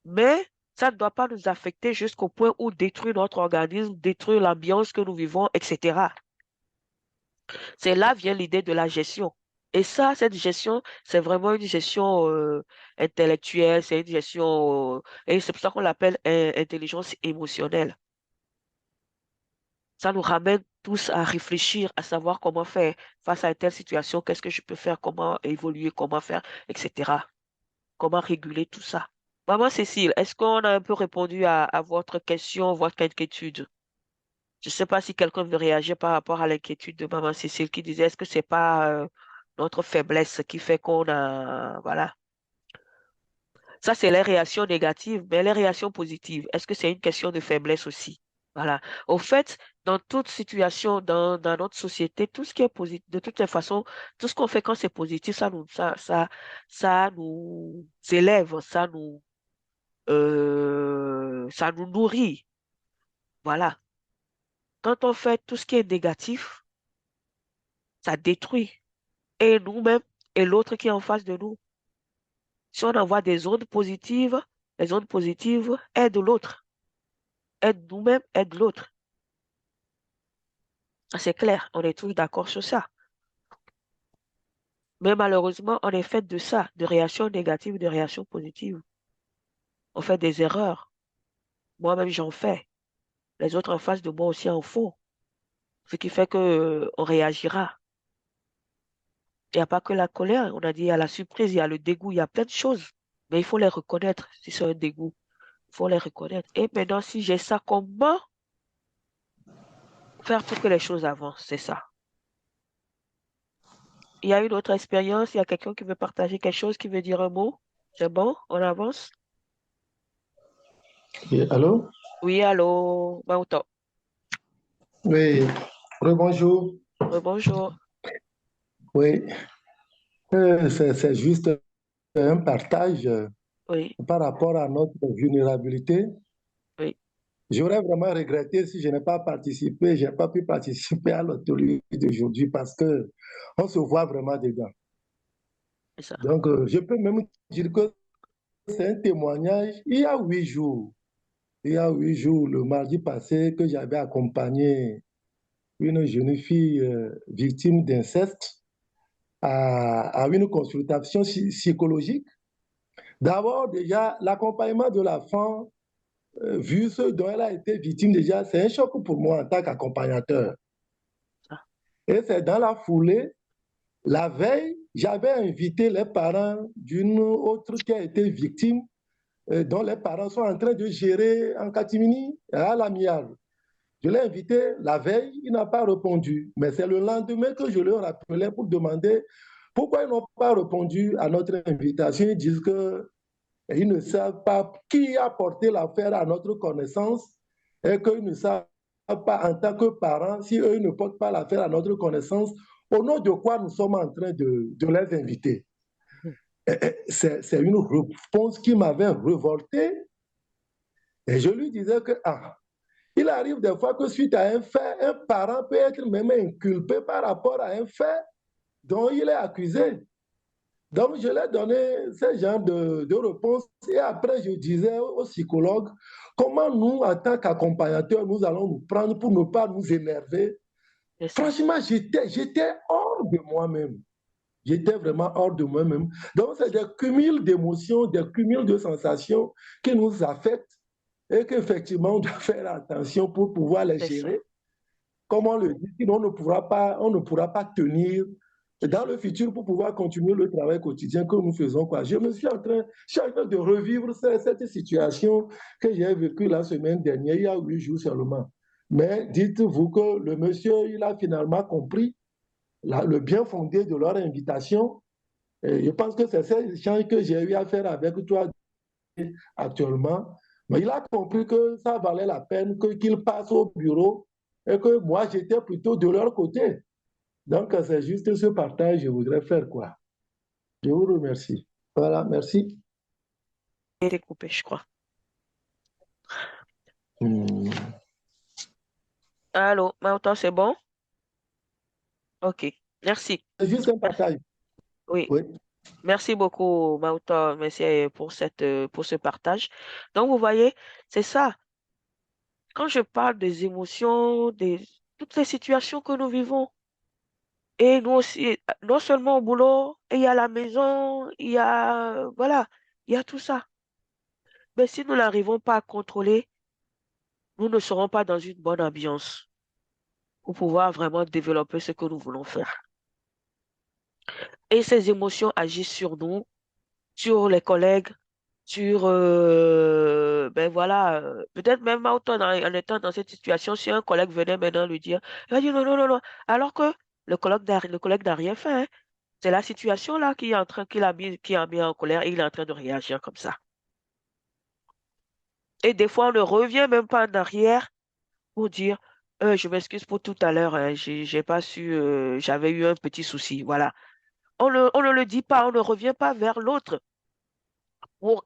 Mais ça ne doit pas nous affecter jusqu'au point où détruire notre organisme, détruire l'ambiance que nous vivons, etc. C'est là vient l'idée de la gestion. Et ça, cette gestion, c'est vraiment une gestion intellectuelle, c'est une gestion, et c'est pour ça qu'on l'appelle intelligence émotionnelle. Ça nous ramène tous à réfléchir, à savoir comment faire face à une telle situation, qu'est-ce que je peux faire, comment évoluer, comment faire, etc. Comment réguler tout ça. Maman Cécile, est-ce qu'on a un peu répondu à votre question, votre inquiétude? Je ne sais pas si quelqu'un veut réagir par rapport à l'inquiétude de maman Cécile qui disait, est-ce que c'est pas notre faiblesse qui fait qu'on a, voilà. Ça, c'est les réactions négatives, mais les réactions positives, est-ce que c'est une question de faiblesse aussi? Voilà. Au fait, dans toute situation, dans notre société, tout ce qui est positif, de toutes les façons, tout ce qu'on fait quand c'est positif, ça nous élève, ça nous nourrit. Voilà. Quand on fait tout ce qui est négatif, ça détruit. Et nous-mêmes, et l'autre qui est en face de nous. Si on envoie des ondes positives, les ondes positives aident l'autre. Aident nous-mêmes, aident l'autre. C'est clair, on est tous d'accord sur ça. Mais malheureusement, on est fait de ça, de réactions négatives, de réactions positives. On fait des erreurs. Moi-même, j'en fais. Les autres en face de moi aussi en font. Ce qui fait que on réagira. Il n'y a pas que la colère. On a dit il y a la surprise, il y a le dégoût, il y a plein de choses. Mais il faut les reconnaître si c'est un dégoût. Il faut les reconnaître. Et maintenant, si j'ai ça, comment faire pour que les choses avancent? C'est ça. Il y a une autre expérience, il y a quelqu'un qui veut partager quelque chose, qui veut dire un mot. C'est bon, on avance? Oui, allô? Oui, allô, Mauto. Oui, rebonjour. Bonjour. Oui, c'est juste un partage Oui, par rapport à notre vulnérabilité. oui, J'aurais vraiment regretté si je n'ai pas participé, je n'ai pas pu participer à l'atelier d'aujourd'hui parce que on se voit vraiment dedans. c'est ça. Donc, je peux même dire que c'est un témoignage. Il y a 8 jours, le mardi passé, que j'avais accompagné une jeune fille victime d'inceste à une consultation psychologique. D'abord, déjà, l'accompagnement de l'enfant, vu ce dont elle a été victime, déjà, c'est un choc pour moi en tant qu'accompagnateur. Et c'est dans la foulée, la veille, j'avais invité les parents d'une autre qui a été victime, dont les parents sont en train de gérer en catimini à l'amiable. Je l'ai invité la veille, il n'a pas répondu. Mais c'est le lendemain que je le rappelais pour demander pourquoi ils n'ont pas répondu à notre invitation. Ils disent qu'ils ne savent pas qui a porté l'affaire à notre connaissance et qu'ils ne savent pas en tant que parents, si eux ne portent pas l'affaire à notre connaissance, au nom de quoi nous sommes en train de les inviter. c'est une réponse qui m'avait révolté. Et je lui disais que, il arrive des fois que suite à un fait, un parent peut être même inculpé par rapport à un fait dont il est accusé. Donc, je lui ai donné ce genre de réponse. Et après, je disais aux psychologues, comment nous, en tant qu'accompagnateurs, nous allons nous prendre pour ne pas nous énerver. Franchement, j'étais hors de moi-même. J'étais vraiment hors de moi-même. Donc, c'est des cumuls d'émotions, des cumuls de sensations qui nous affectent et qu'effectivement, on doit faire attention pour pouvoir les gérer. Comme on le dit, sinon on ne pourra pas tenir dans le futur pour pouvoir continuer le travail quotidien que nous faisons. Je suis en train de revivre cette situation que j'ai vécue la semaine dernière, il y a 8 jours seulement. Mais dites-vous que le monsieur, il a finalement compris le bien fondé de leur invitation. Et je pense que c'est cet échange que j'ai eu à faire avec toi actuellement. Mais il a compris que ça valait la peine qu'il passe au bureau et que moi, j'étais plutôt de leur côté. Donc, c'est juste ce partage que je voudrais faire, quoi. Je vous remercie. Voilà, merci. Il est coupé, je crois. Allô, Mauta, c'est bon? Ok, merci. C'est juste un partage. Oui. Merci beaucoup, Mauta. Merci pour ce partage. Donc, vous voyez, c'est ça. Quand je parle des émotions, toutes les situations que nous vivons, et nous aussi, non seulement au boulot, et il y a la maison, voilà, il y a tout ça. Mais si nous n'arrivons pas à contrôler, nous ne serons pas dans une bonne ambiance pour pouvoir vraiment développer ce que nous voulons faire. Et ces émotions agissent sur nous, sur les collègues, sur, voilà, peut-être même en étant dans cette situation, si un collègue venait maintenant lui dire, il va dire non, non, non, non, alors que le collègue n'a rien fait, hein. C'est la situation là qui a mis en colère et il est en train de réagir comme ça. Et des fois, on ne revient même pas en arrière pour dire, je m'excuse pour tout à l'heure, hein, j'ai pas su, j'avais eu un petit souci, voilà. On ne le dit pas, on ne revient pas vers l'autre pour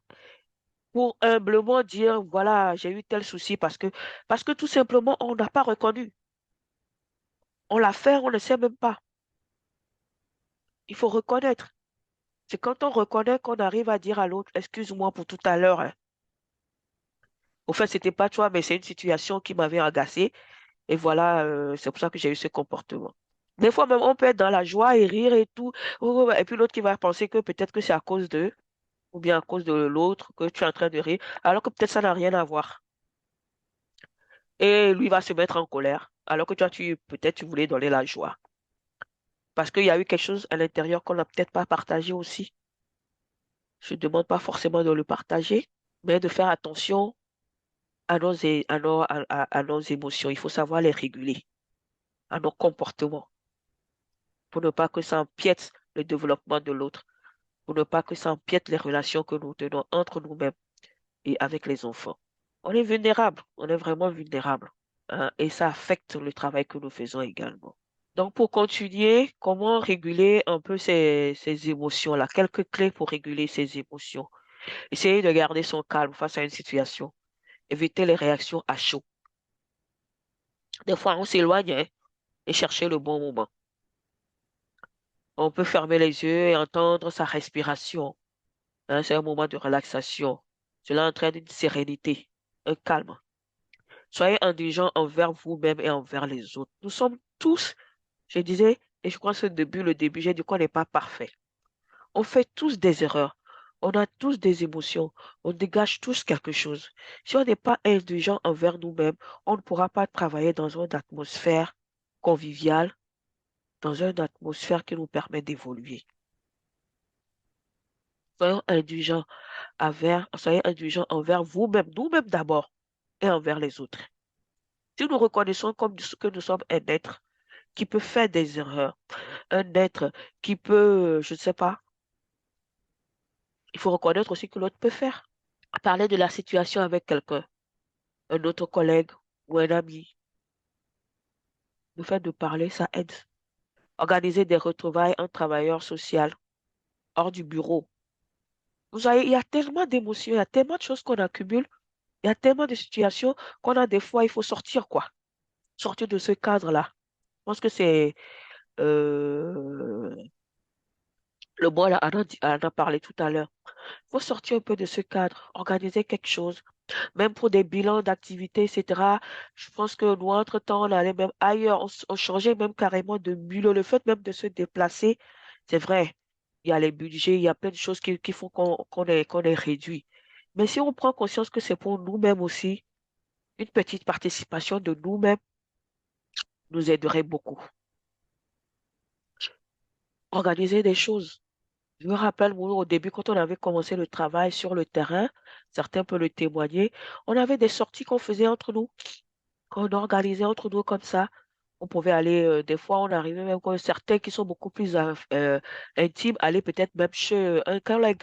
humblement dire, voilà, j'ai eu tel souci parce que tout simplement, on n'a pas reconnu. On l'a fait, on ne sait même pas. Il faut reconnaître. C'est quand on reconnaît qu'on arrive à dire à l'autre, excuse-moi pour tout à l'heure, hein. Au fait, c'était pas toi, mais c'est une situation qui m'avait agacé. Et voilà, c'est pour ça que j'ai eu ce comportement. Des fois même, on peut être dans la joie et rire et tout. Et puis l'autre qui va penser que peut-être que c'est à cause d'eux, ou bien à cause de l'autre que tu es en train de rire, alors que peut-être ça n'a rien à voir. Et lui va se mettre en colère, alors que toi, peut-être tu voulais donner la joie. Parce qu'il y a eu quelque chose à l'intérieur qu'on n'a peut-être pas partagé aussi. Je ne demande pas forcément de le partager, mais de faire attention à nos émotions. Il faut savoir les réguler, à nos comportements, pour ne pas que ça empiète le développement de l'autre, pour ne pas que ça empiète les relations que nous tenons entre nous-mêmes et avec les enfants. On est vulnérable, on est vraiment vulnérable, hein, et ça affecte le travail que nous faisons également. Donc, pour continuer, comment réguler un peu ces émotions-là? Quelques clés pour réguler ces émotions. Essayer de garder son calme face à une situation. Éviter les réactions à chaud. Des fois, on s'éloigne, hein, et chercher le bon moment. On peut fermer les yeux et entendre sa respiration, hein, c'est un moment de relaxation. Cela entraîne une sérénité, un calme. Soyez indulgents envers vous-même et envers les autres. Nous sommes tous, je disais, et je crois que le début, j'ai dit qu'on n'est pas parfait. On fait tous des erreurs. On a tous des émotions. On dégage tous quelque chose. Si on n'est pas indulgent envers nous-mêmes, on ne pourra pas travailler dans une atmosphère conviviale, dans une atmosphère qui nous permet d'évoluer. Soyez indulgents envers vous-même, nous-mêmes d'abord, et envers les autres. Si nous reconnaissons que nous sommes un être qui peut faire des erreurs, un être qui peut, je ne sais pas, il faut reconnaître aussi que l'autre peut faire. Parler de la situation avec quelqu'un, un autre collègue ou un ami. Le fait de parler, ça aide. Organiser des retrouvailles entre travailleurs sociaux hors du bureau. Vous voyez, il y a tellement d'émotions, il y a tellement de choses qu'on accumule, il y a tellement de situations qu'on a des fois, il faut sortir, quoi. Sortir de ce cadre-là. Je pense que c'est euh, le mot, là, on en a parlé tout à l'heure. Il faut sortir un peu de ce cadre, organiser quelque chose, même pour des bilans d'activité, etc. Je pense que nous, entre-temps, on allait même ailleurs, on changeait même carrément de boulot. Le fait même de se déplacer, c'est vrai, il y a les budgets, il y a plein de choses qui font qu'on est réduit. Mais si on prend conscience que c'est pour nous-mêmes aussi, une petite participation de nous-mêmes nous aiderait beaucoup. Organiser des choses. Je me rappelle, moi, au début, quand on avait commencé le travail sur le terrain, certains peuvent le témoigner, on avait des sorties qu'on faisait entre nous, qu'on organisait entre nous comme ça. On pouvait aller, des fois, on arrivait même quand certains qui sont beaucoup plus intimes, aller peut-être même chez un collègue,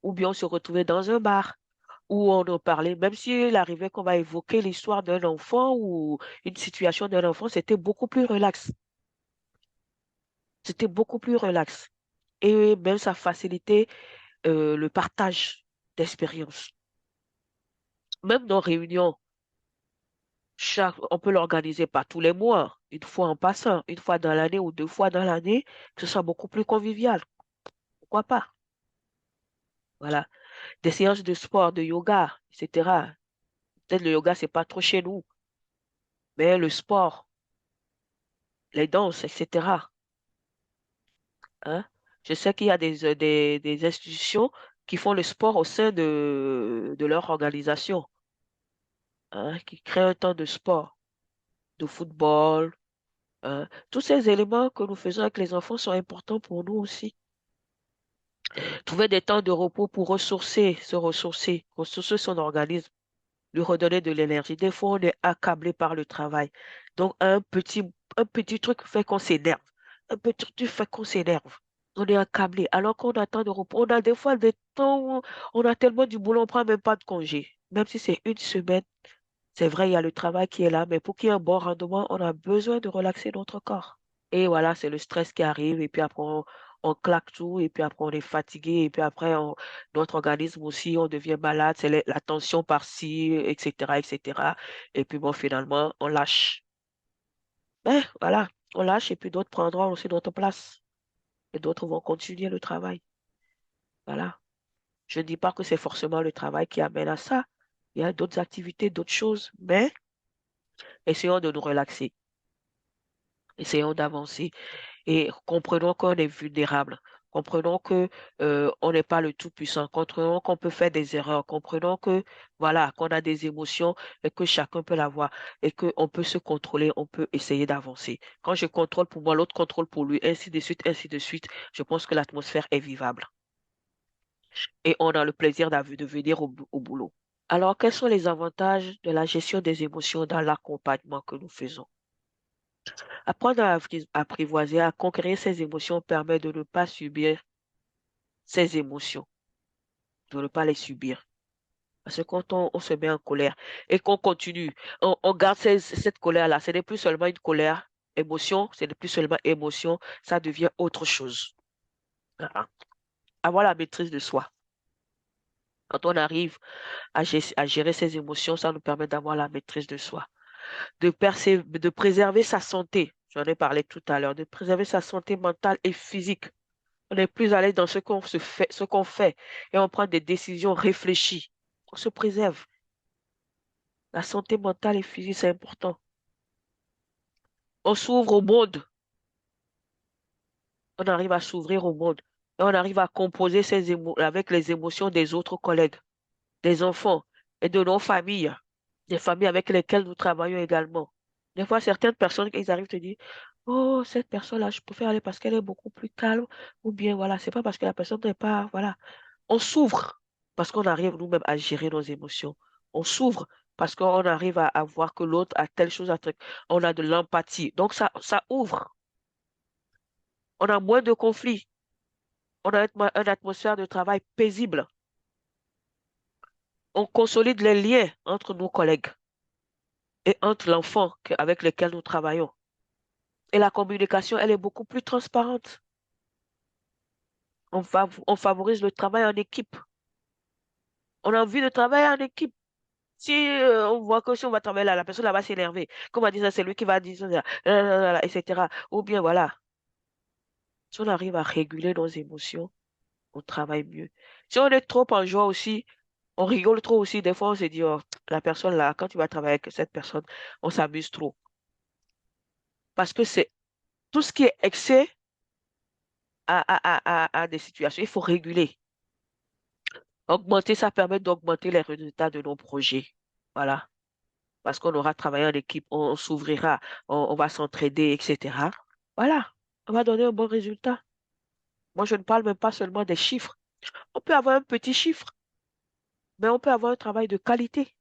ou bien on se retrouvait dans un bar, où on en parlait, même s'il arrivait qu'on va évoquer l'histoire d'un enfant ou une situation d'un enfant, c'était beaucoup plus relax. C'était beaucoup plus relax. Et même ça facilitait le partage d'expériences. Même nos réunions, on peut l'organiser pas tous les mois, une fois en passant, une fois dans l'année ou 2 fois dans l'année, que ce soit beaucoup plus convivial. Pourquoi pas? Voilà. Des séances de sport, de yoga, etc. Peut-être le yoga, c'est pas trop chez nous, mais le sport, les danses, etc. Hein? Je sais qu'il y a des institutions qui font le sport au sein de leur organisation, hein, qui créent un temps de sport, de football. Tous ces éléments que nous faisons avec les enfants sont importants pour nous aussi. Trouver des temps de repos pour ressourcer son organisme, lui redonner de l'énergie. Des fois, on est accablé par le travail. Donc, un petit truc fait qu'on s'énerve. Un petit truc fait qu'on s'énerve. On est accablé. Alors qu'on a temps de repos. On a des fois des temps où on a tellement du boulot, on ne prend même pas de congé. Même si c'est une semaine, c'est vrai, il y a le travail qui est là, mais pour qu'il y ait un bon rendement, on a besoin de relaxer notre corps. Et voilà, c'est le stress qui arrive, et puis après, on claque tout, et puis après, on est fatigué, et puis après, notre organisme aussi, on devient malade, c'est la tension par-ci, etc., etc. Et puis bon, finalement, on lâche. Ben, voilà, on lâche, et puis d'autres prendront aussi notre place, et d'autres vont continuer le travail. Voilà. Je ne dis pas que c'est forcément le travail qui amène à ça. Il y a d'autres activités, d'autres choses, mais essayons de nous relaxer. Essayons d'avancer. Et comprenons qu'on est vulnérable. Comprenons que on n'est pas le tout-puissant. Comprenons qu'on peut faire des erreurs. Comprenons que voilà, qu'on a des émotions et que chacun peut l'avoir et qu'on peut se contrôler. On peut essayer d'avancer. Quand je contrôle pour moi, l'autre contrôle pour lui, ainsi de suite, ainsi de suite. Je pense que l'atmosphère est vivable et on a le plaisir de venir au boulot. Alors, quels sont les avantages de la gestion des émotions dans l'accompagnement que nous faisons? Apprendre à apprivoiser, à conquérir ses émotions permet de ne pas subir ces émotions, de ne pas les subir. Parce que quand on se met en colère et qu'on continue, on garde cette colère-là, ce n'est plus seulement une colère, émotion, ce n'est plus seulement émotion, ça devient autre chose. Voilà. Avoir la maîtrise de soi. Quand on arrive à gérer ses émotions, ça nous permet d'avoir la maîtrise de soi, de préserver sa santé. J'en ai parlé tout à l'heure, de préserver sa santé mentale et physique. On est plus à l'aise dans ce qu'on fait et on prend des décisions réfléchies. On se préserve. La santé mentale et physique, c'est important. On s'ouvre au monde. On arrive à s'ouvrir au monde. Et on arrive à composer avec les émotions des autres collègues, des enfants et de nos familles, des familles avec lesquelles nous travaillons également. Des fois, certaines personnes, ils arrivent te dire, oh, cette personne-là, je préfère aller parce qu'elle est beaucoup plus calme, ou bien, voilà, c'est pas parce que la personne n'est pas, voilà. On s'ouvre parce qu'on arrive nous-mêmes à gérer nos émotions. On s'ouvre parce qu'on arrive à voir que l'autre a telle chose à truc. On a de l'empathie. Donc, ça ouvre. On a moins de conflits. On a une atmosphère de travail paisible. On consolide les liens entre nos collègues et entre l'enfant avec lequel nous travaillons. Et la communication, elle est beaucoup plus transparente. On favorise le travail en équipe. On a envie de travailler en équipe. Si on voit que si on va travailler là, la personne là va s'énerver. Comme on dit ça, c'est lui qui va dire ça, etc. Ou bien voilà. Si on arrive à réguler nos émotions, on travaille mieux. Si on est trop en joie aussi, on rigole trop aussi. Des fois, on se dit, oh, la personne là, quand tu vas travailler avec cette personne, on s'amuse trop. Parce que c'est tout ce qui est excès à des situations. Il faut réguler. Augmenter, ça permet d'augmenter les résultats de nos projets. Voilà. Parce qu'on aura travaillé en équipe, on s'ouvrira, on va s'entraider, etc. Voilà. On va donner un bon résultat. Moi, je ne parle même pas seulement des chiffres. On peut avoir un petit chiffre, mais on peut avoir un travail de qualité.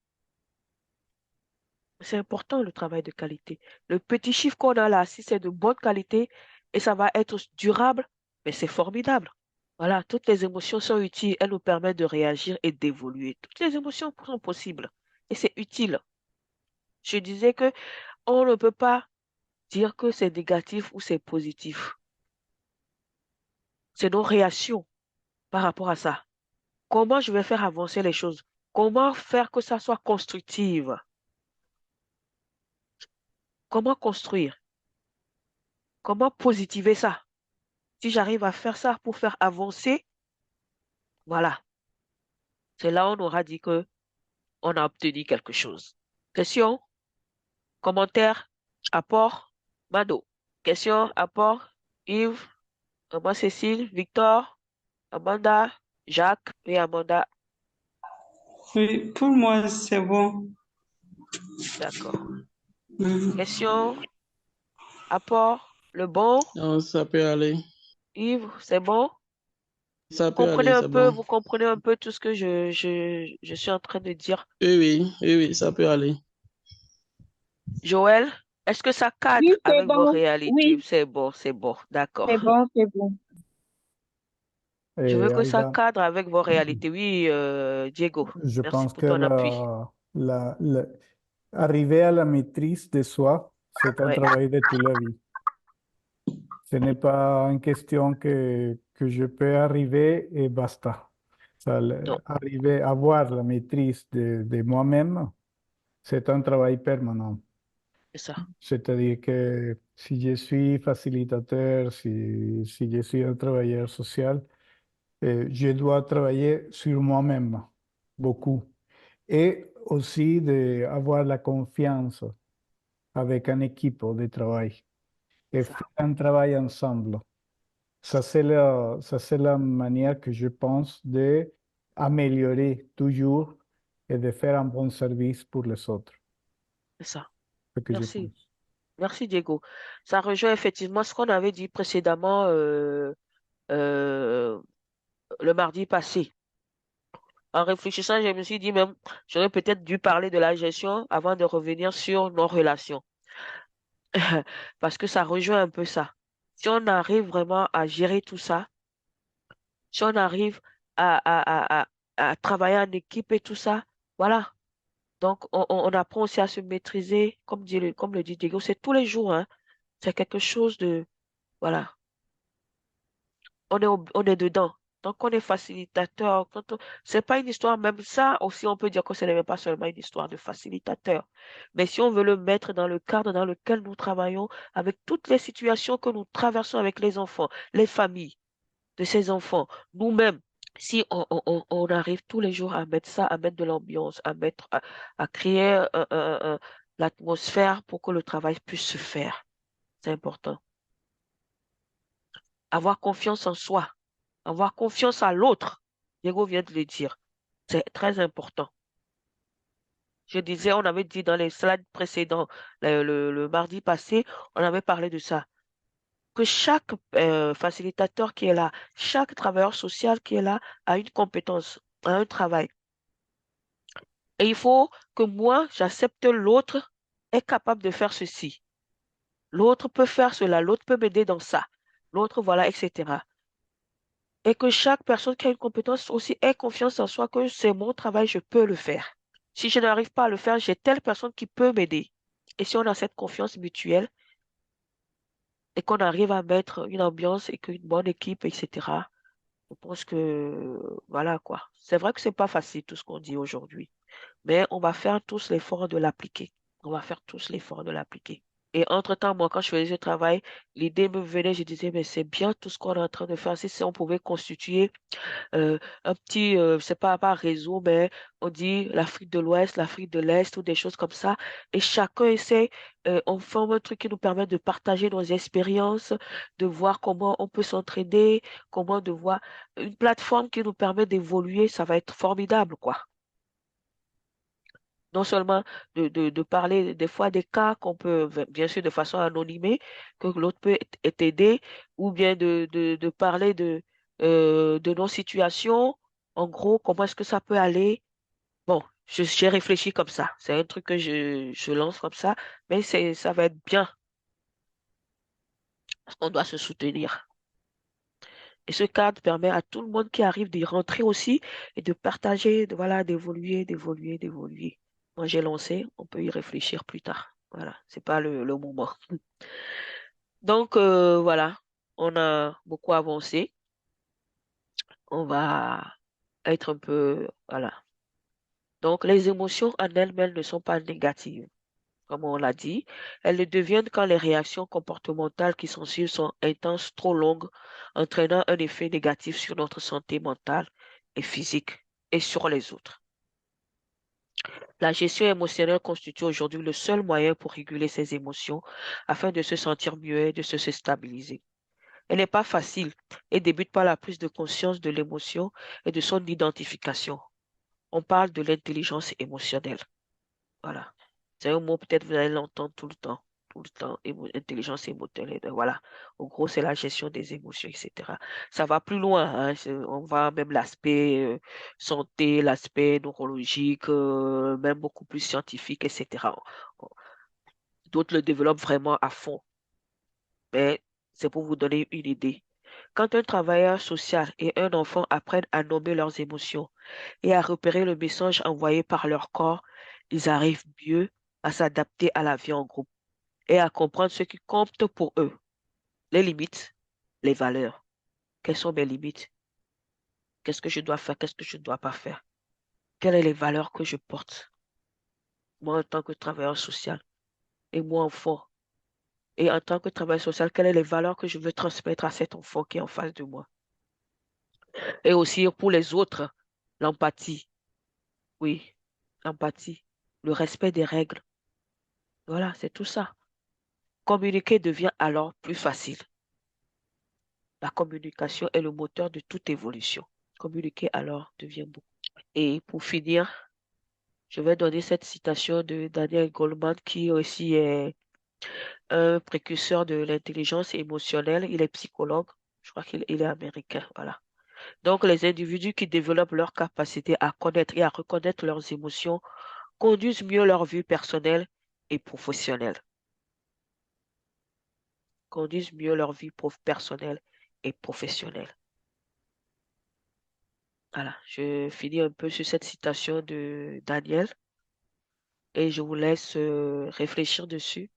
C'est important, le travail de qualité. Le petit chiffre qu'on a là, si c'est de bonne qualité et ça va être durable, mais c'est formidable. Voilà, toutes les émotions sont utiles. Elles nous permettent de réagir et d'évoluer. Toutes les émotions sont possibles et c'est utile. Je disais que on ne peut pas dire que c'est négatif ou c'est positif. C'est nos réactions par rapport à ça. Comment je vais faire avancer les choses? Comment faire que ça soit constructif? Comment construire? Comment positiver ça? Si j'arrive à faire ça pour faire avancer, voilà. C'est là où on aura dit que on a obtenu quelque chose. Question, commentaire, apport, Mado. Question, apport, Yves, moi Cécile, Victor, Amanda, Jacques et Amanda. Oui, pour moi, c'est bon. D'accord. Question, apport, le bon. Non, ça peut aller. Yves, c'est bon? Ça Vous peut comprenez aller, un c'est peu, bon. vous comprenez un peu tout ce que je suis en train de dire. Oui, ça peut aller. Joël, est-ce que ça cadre Oui, c'est avec vos bon. réalités? Oui, C'est bon, c'est d'accord. bon, c'est bon. Je veux que ça Aïda, cadre avec vos réalités. Oui, Diego, je merci pense pour que ton appui. arriver à la maîtrise de soi, c'est un Ouais, travail de toute la vie. Ce n'est pas une question que je peux arriver et basta. Ça, non, arriver à avoir la maîtrise de moi-même, c'est un travail permanent. c'est ça. C'est-à-dire que si je suis facilitateur, si je suis un travailleur social, je dois travailler sur moi-même beaucoup. Et aussi d'avoir la confiance avec une équipe de travail et Ça, faire un travail ensemble. Ça, c'est la manière que je pense d'améliorer toujours et de faire un bon service pour les autres. c'est ça. Ce que je Merci. pense. Merci, Diego. Ça rejoint effectivement ce qu'on avait dit précédemment euh, le mardi passé. En réfléchissant, je me suis dit même, j'aurais peut-être dû parler de la gestion avant de revenir sur nos relations. Parce que ça rejoint un peu ça. Si on arrive vraiment à gérer tout ça, si on arrive à, à, à, à travailler en équipe et tout ça, voilà. Donc, on apprend aussi à se maîtriser, comme le dit Diego, c'est tous les jours, hein. C'est quelque chose de, voilà, on est dedans. Donc, on est facilitateur. C'est pas une histoire, même ça aussi, on peut dire que ce n'est même pas seulement une histoire de facilitateur. Mais si on veut le mettre dans le cadre dans lequel nous travaillons, avec toutes les situations que nous traversons avec les enfants, les familles de ces enfants, nous-mêmes, si on arrive tous les jours à mettre ça, à mettre de l'ambiance, à créer l'atmosphère pour que le travail puisse se faire, c'est important. Avoir confiance en soi, avoir confiance à l'autre. Diego vient de le dire. C'est très important. Je disais, on avait dit dans les slides précédents, le mardi passé, on avait parlé de ça. Que chaque facilitateur qui est là, chaque travailleur social qui est là a une compétence, a un travail. Et il faut que moi, j'accepte l'autre est capable de faire ceci. L'autre peut faire cela, l'autre peut m'aider dans ça. L'autre, voilà, etc. Et que chaque personne qui a une compétence aussi ait confiance en soi que c'est mon travail, je peux le faire. Si je n'arrive pas à le faire, j'ai telle personne qui peut m'aider. Et si on a cette confiance mutuelle et qu'on arrive à mettre une ambiance et qu'une bonne équipe, etc., Je pense que, voilà quoi. C'est vrai que c'est pas facile tout ce qu'on dit aujourd'hui, mais on va faire tous l'effort de l'appliquer. On va faire tous l'effort de l'appliquer. Et entre-temps, moi, quand je faisais ce travail, l'idée me venait, je disais, mais c'est bien tout ce qu'on est en train de faire. Si on pouvait constituer un petit, c'est pas réseau, mais on dit l'Afrique de l'Ouest, l'Afrique de l'Est ou des choses comme ça. Et chacun essaie, on forme un truc qui nous permet de partager nos expériences, de voir comment on peut s'entraider, comment de voir une plateforme qui nous permet d'évoluer, ça va être formidable, quoi. Non seulement de parler des fois des cas qu'on peut, bien sûr, de façon anonymée, que l'autre peut t'aider, ou bien de parler de nos situations. En gros, comment est-ce que ça peut aller? Bon, j'ai réfléchi comme ça. C'est un truc que je lance comme ça, mais ça va être bien, parce qu'on doit se soutenir. Et ce cadre permet à tout le monde qui arrive d'y rentrer aussi et de partager, voilà, d'évoluer. Moi, j'ai lancé, on peut y réfléchir plus tard. Voilà, c'est pas le moment. Donc, voilà, on a beaucoup avancé. On va être un peu, voilà. Donc, les émotions en elles-mêmes ne sont pas négatives, comme on l'a dit. Elles le deviennent quand les réactions comportementales qui sont suivies sont intenses, trop longues, entraînant un effet négatif sur notre santé mentale et physique et sur les autres. La gestion émotionnelle constitue aujourd'hui le seul moyen pour réguler ses émotions afin de se sentir mieux et de se stabiliser. Elle n'est pas facile et débute par la prise de conscience de l'émotion et de son identification. On parle de l'intelligence émotionnelle. Voilà. C'est un mot, peut-être vous allez l'entendre tout le temps. Tout le temps, intelligence émotionnelle. Voilà. En gros, c'est la gestion des émotions, etc. Ça va plus loin, hein. On va même l'aspect santé, l'aspect neurologique, même beaucoup plus scientifique, etc. D'autres le développent vraiment à fond. Mais c'est pour vous donner une idée. Quand un travailleur social et un enfant apprennent à nommer leurs émotions et à repérer le message envoyé par leur corps, ils arrivent mieux à s'adapter à la vie en groupe et à comprendre ce qui compte pour eux, les limites, les valeurs. Quelles sont mes limites? Qu'est-ce que je dois faire? Qu'est-ce que je ne dois pas faire? Quelles sont les valeurs que je porte, moi en tant que travailleur social et moi enfant? Et en tant que travailleur social, quelles sont les valeurs que je veux transmettre à cet enfant qui est en face de moi? Et aussi pour les autres, l'empathie. Oui, l'empathie, le respect des règles. Voilà, c'est tout ça. Communiquer devient alors plus facile. La communication est le moteur de toute évolution. Communiquer alors devient beaucoup. Et pour finir, je vais donner cette citation de Daniel Goleman, qui aussi est un précurseur de l'intelligence émotionnelle. Il est psychologue. Je crois qu'il est américain. Voilà. Donc, les individus qui développent leur capacité à connaître et à reconnaître leurs émotions conduisent mieux leur vie personnelle et professionnelle. Conduisent mieux leur vie personnelle et professionnelle. Voilà, je finis un peu sur cette citation de Daniel et je vous laisse réfléchir dessus.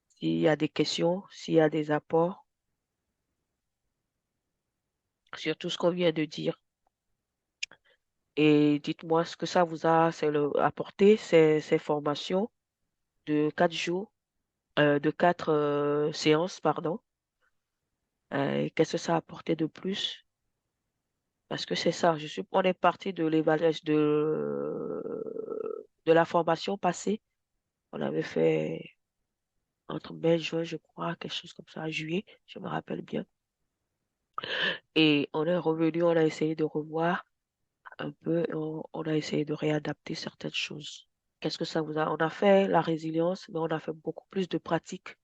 S'il y a des questions, s'il y a des apports sur tout ce qu'on vient de dire. Et dites-moi ce que ça vous a apporté, ces formations de 4 jours, de 4 séances, pardon. Qu'est-ce que ça a apporté de plus? Parce que c'est ça, on est parti de l'évaluation de la formation passée. On avait fait entre mai et juin, je crois, quelque chose comme ça, juillet, je me rappelle bien. Et on est revenu, on a essayé de revoir un peu, on a essayé de réadapter certaines choses. Qu'est-ce que ça vous a? On a fait la résilience, mais on a fait beaucoup plus de pratiques.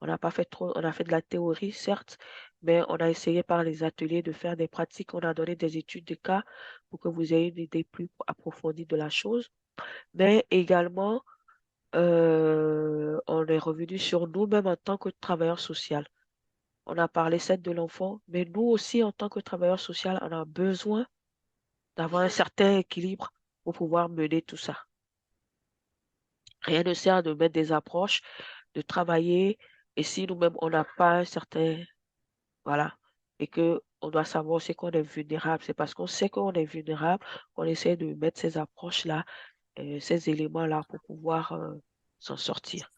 On n'a pas fait trop, on a fait de la théorie, certes, mais on a essayé par les ateliers de faire des pratiques. On a donné des études de cas pour que vous ayez une idée plus approfondie de la chose. Mais également, on est revenu sur nous-mêmes en tant que travailleurs sociaux. On a parlé certes de l'enfant, mais nous aussi, en tant que travailleurs sociaux, on a besoin d'avoir un certain équilibre pour pouvoir mener tout ça. Rien ne sert de mettre des approches, de travailler, et si nous-mêmes, on n'a pas un certain, voilà, et que on doit savoir aussi qu'on est vulnérable. C'est parce qu'on sait qu'on est vulnérable qu'on essaie de mettre ces approches-là, ces éléments-là pour pouvoir s'en sortir.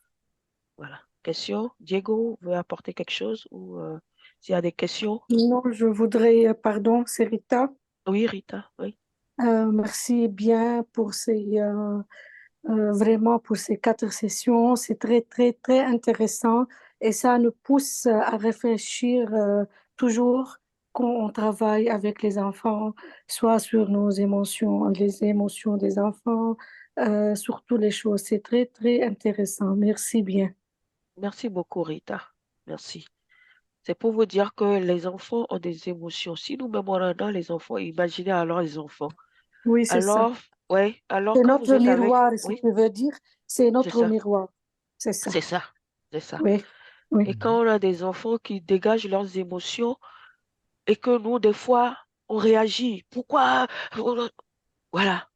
Voilà. Question? Diego veut apporter quelque chose ou s'il y a des questions? Non, je voudrais, pardon, c'est Rita. Oui, Rita, oui. Merci bien pour vraiment pour ces 4 sessions. C'est très, très, très intéressant et ça nous pousse à réfléchir toujours quand on travaille avec les enfants, soit sur nos émotions, les émotions des enfants, sur toutes les choses. C'est très, très intéressant. Merci bien. Merci beaucoup, Rita. Merci. C'est pour vous dire que les enfants ont des émotions. Si nous-mêmes on en a les enfants, imaginez alors les enfants. Oui, c'est ça. Alors C'est quand vous notre êtes avec... miroir, si Oui, tu veux dire, c'est c'est notre ça. miroir. C'est ça. C'est ça. C'est ça. Oui, oui. Et quand on a des enfants qui dégagent leurs émotions et que nous, des fois, on réagit. Pourquoi? Voilà.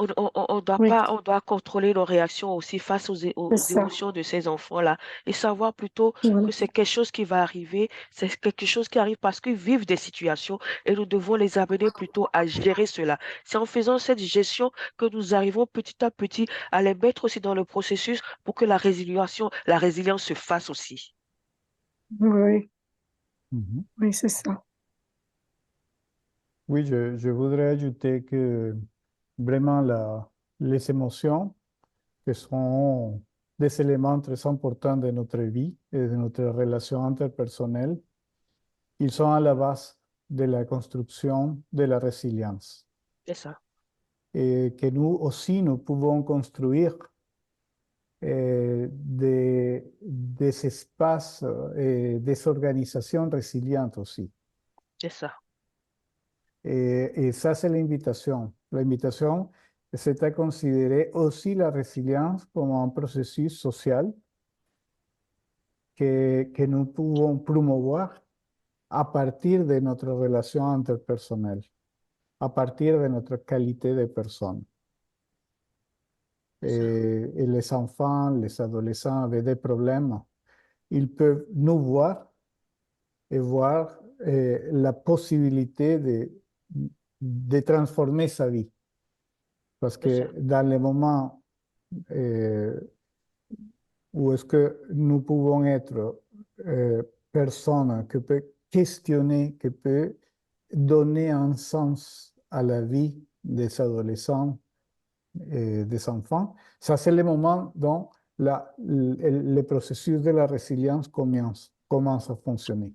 On doit Oui, pas, on doit contrôler nos réactions aussi face c'est aux ça. émotions de ces enfants-là et savoir plutôt Voilà. que c'est quelque chose qui va arriver, c'est quelque chose qui arrive parce qu'ils vivent des situations et nous devons les amener plutôt à gérer cela. C'est en faisant cette gestion que nous arrivons petit à petit à les mettre aussi dans le processus pour que la résilience se fasse aussi. Oui, Mhm. oui, c'est ça. Oui, je voudrais ajouter que vraiment les émotions, qui sont des éléments très importants de notre vie et de notre relation interpersonnelle, ils sont à la base de la construction de la résilience. C'est ça. Et que nous aussi, nous pouvons construire des espaces et des organisations résilientes aussi. C'est ça. Et ça, c'est l'invitation. L'invitation, c'est à considérer aussi la résilience comme un processus social que nous pouvons promouvoir à partir de notre relation interpersonnelle, à partir de notre qualité de personne. Et les enfants, les adolescents avec des problèmes, ils peuvent nous voir et voir la possibilité de transformer sa vie. Parce que dans les moments où est-ce que nous pouvons être personnes qui peuvent questionner, qui peuvent donner un sens à la vie des adolescents et des enfants, ça c'est le moment dont le processus de la résilience commence à fonctionner.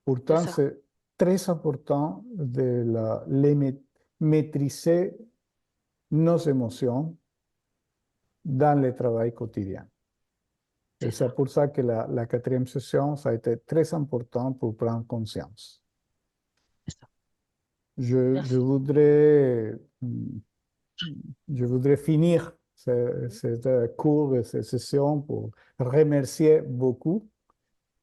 Pourtant, c'est très important de maîtriser nos émotions dans le travail quotidien. Et c'est pour ça que la 4e session, ça a été très important pour prendre conscience. Je voudrais finir cette cours et cette session pour remercier beaucoup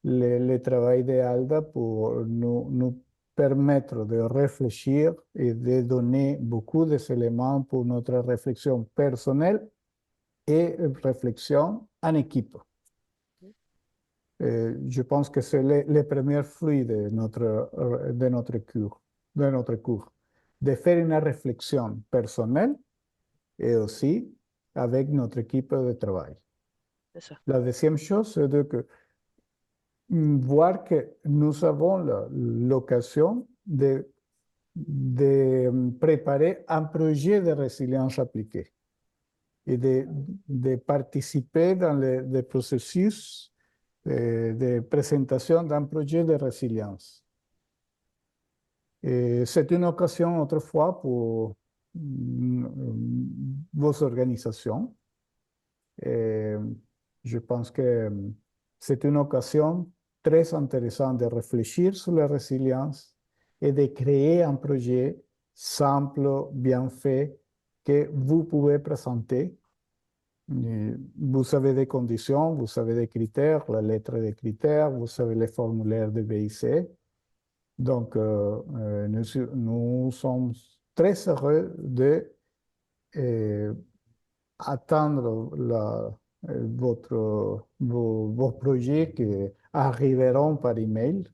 le travail d'Alda pour nous permettre de réfléchir et de donner beaucoup d'éléments pour notre réflexion personnelle et réflexion en équipe. Je pense que c'est le premier fruit de notre cours, de faire une réflexion personnelle et aussi avec notre équipe de travail. La deuxième chose, c'est de voir que nous avons l'occasion de préparer un projet de résilience appliquée et de participer dans le processus de présentation d'un projet de résilience. C'est une occasion autrefois pour vos organisations. Je pense que c'est une occasion très intéressante de réfléchir sur la résilience et de créer un projet simple, bien fait, que vous pouvez présenter. Vous avez des conditions, vous avez des critères, la lettre des critères, vous avez les formulaires de BIC. Donc, nous sommes très heureux de attendre vos projets arriveront par email.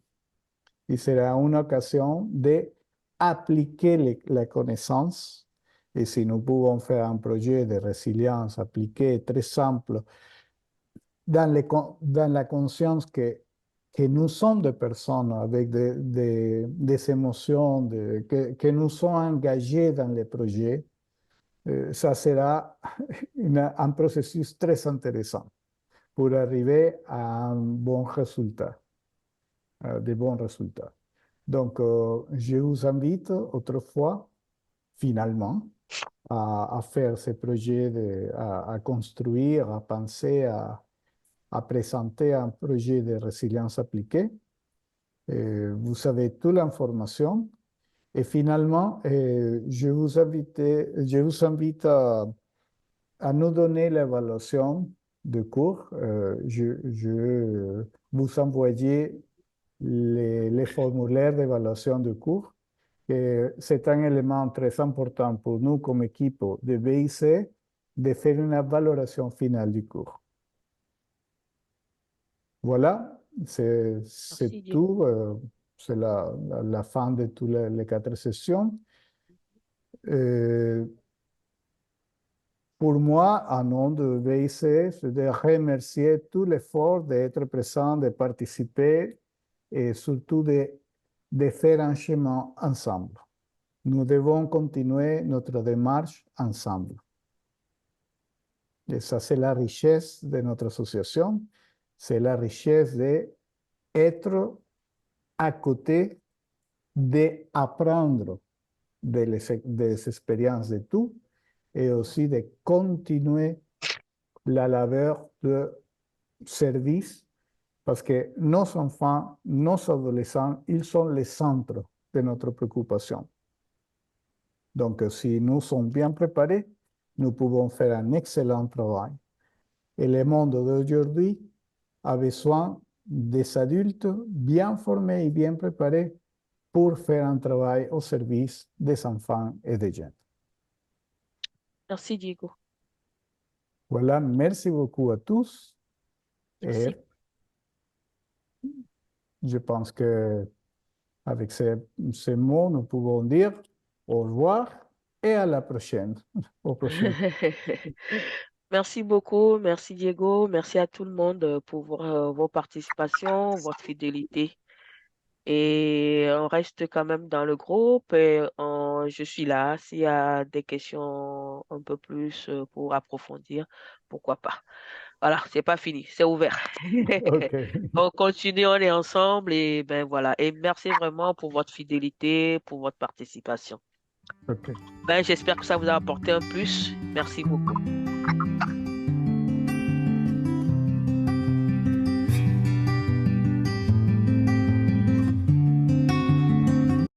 Et sera une occasion d'appliquer la connaissance. Et si nous pouvons faire un projet de résilience appliqué, très simple, dans la conscience que nous sommes des personnes avec des émotions, que nous sommes engagés dans les projets, ça sera un processus très intéressant pour arriver à un bon résultat, de bons résultats. Donc, je vous invite autrefois, finalement, à faire ces projets, à construire, à penser, à présenter un projet de résilience appliquée. Vous avez toute l'information. Et finalement, je vous invite à nous donner l'évaluation de cours. Je vous envoyer les formulaires d'évaluation de cours. C'est un élément très important pour nous comme équipe de BIC de faire une valoration finale du cours. Voilà, c'est tout. C'est la fin de toutes les 4 sessions. Pour moi, en nom de BIC, c'est de remercier tout l'effort d'être présent, de participer et surtout de faire un chemin ensemble. Nous devons continuer notre démarche ensemble. Et ça, c'est la richesse de notre association. C'est la richesse d'être à côté, d'apprendre des expériences de tout et aussi de continuer la labeur de service parce que nos enfants, nos adolescents, ils sont le centre de notre préoccupation. Donc, si nous sommes bien préparés, nous pouvons faire un excellent travail. Et le monde d'aujourd'hui a besoin des adultes bien formés et bien préparés pour faire un travail au service des enfants et des jeunes. Merci, Diego. Voilà, merci beaucoup à tous. Merci. Et je pense que avec ces mots, nous pouvons dire au revoir et à la prochaine. Au prochain. Merci beaucoup, merci Diego, merci à tout le monde pour vos participations, votre fidélité. Et on reste quand même dans le groupe et je suis là. S'il y a des questions un peu plus pour approfondir, pourquoi pas. Voilà, c'est pas fini, c'est ouvert. Okay. On continue, on est ensemble et ben voilà. Et merci vraiment pour votre fidélité, pour votre participation. Okay. Ben, j'espère que ça vous a apporté un plus. Merci beaucoup.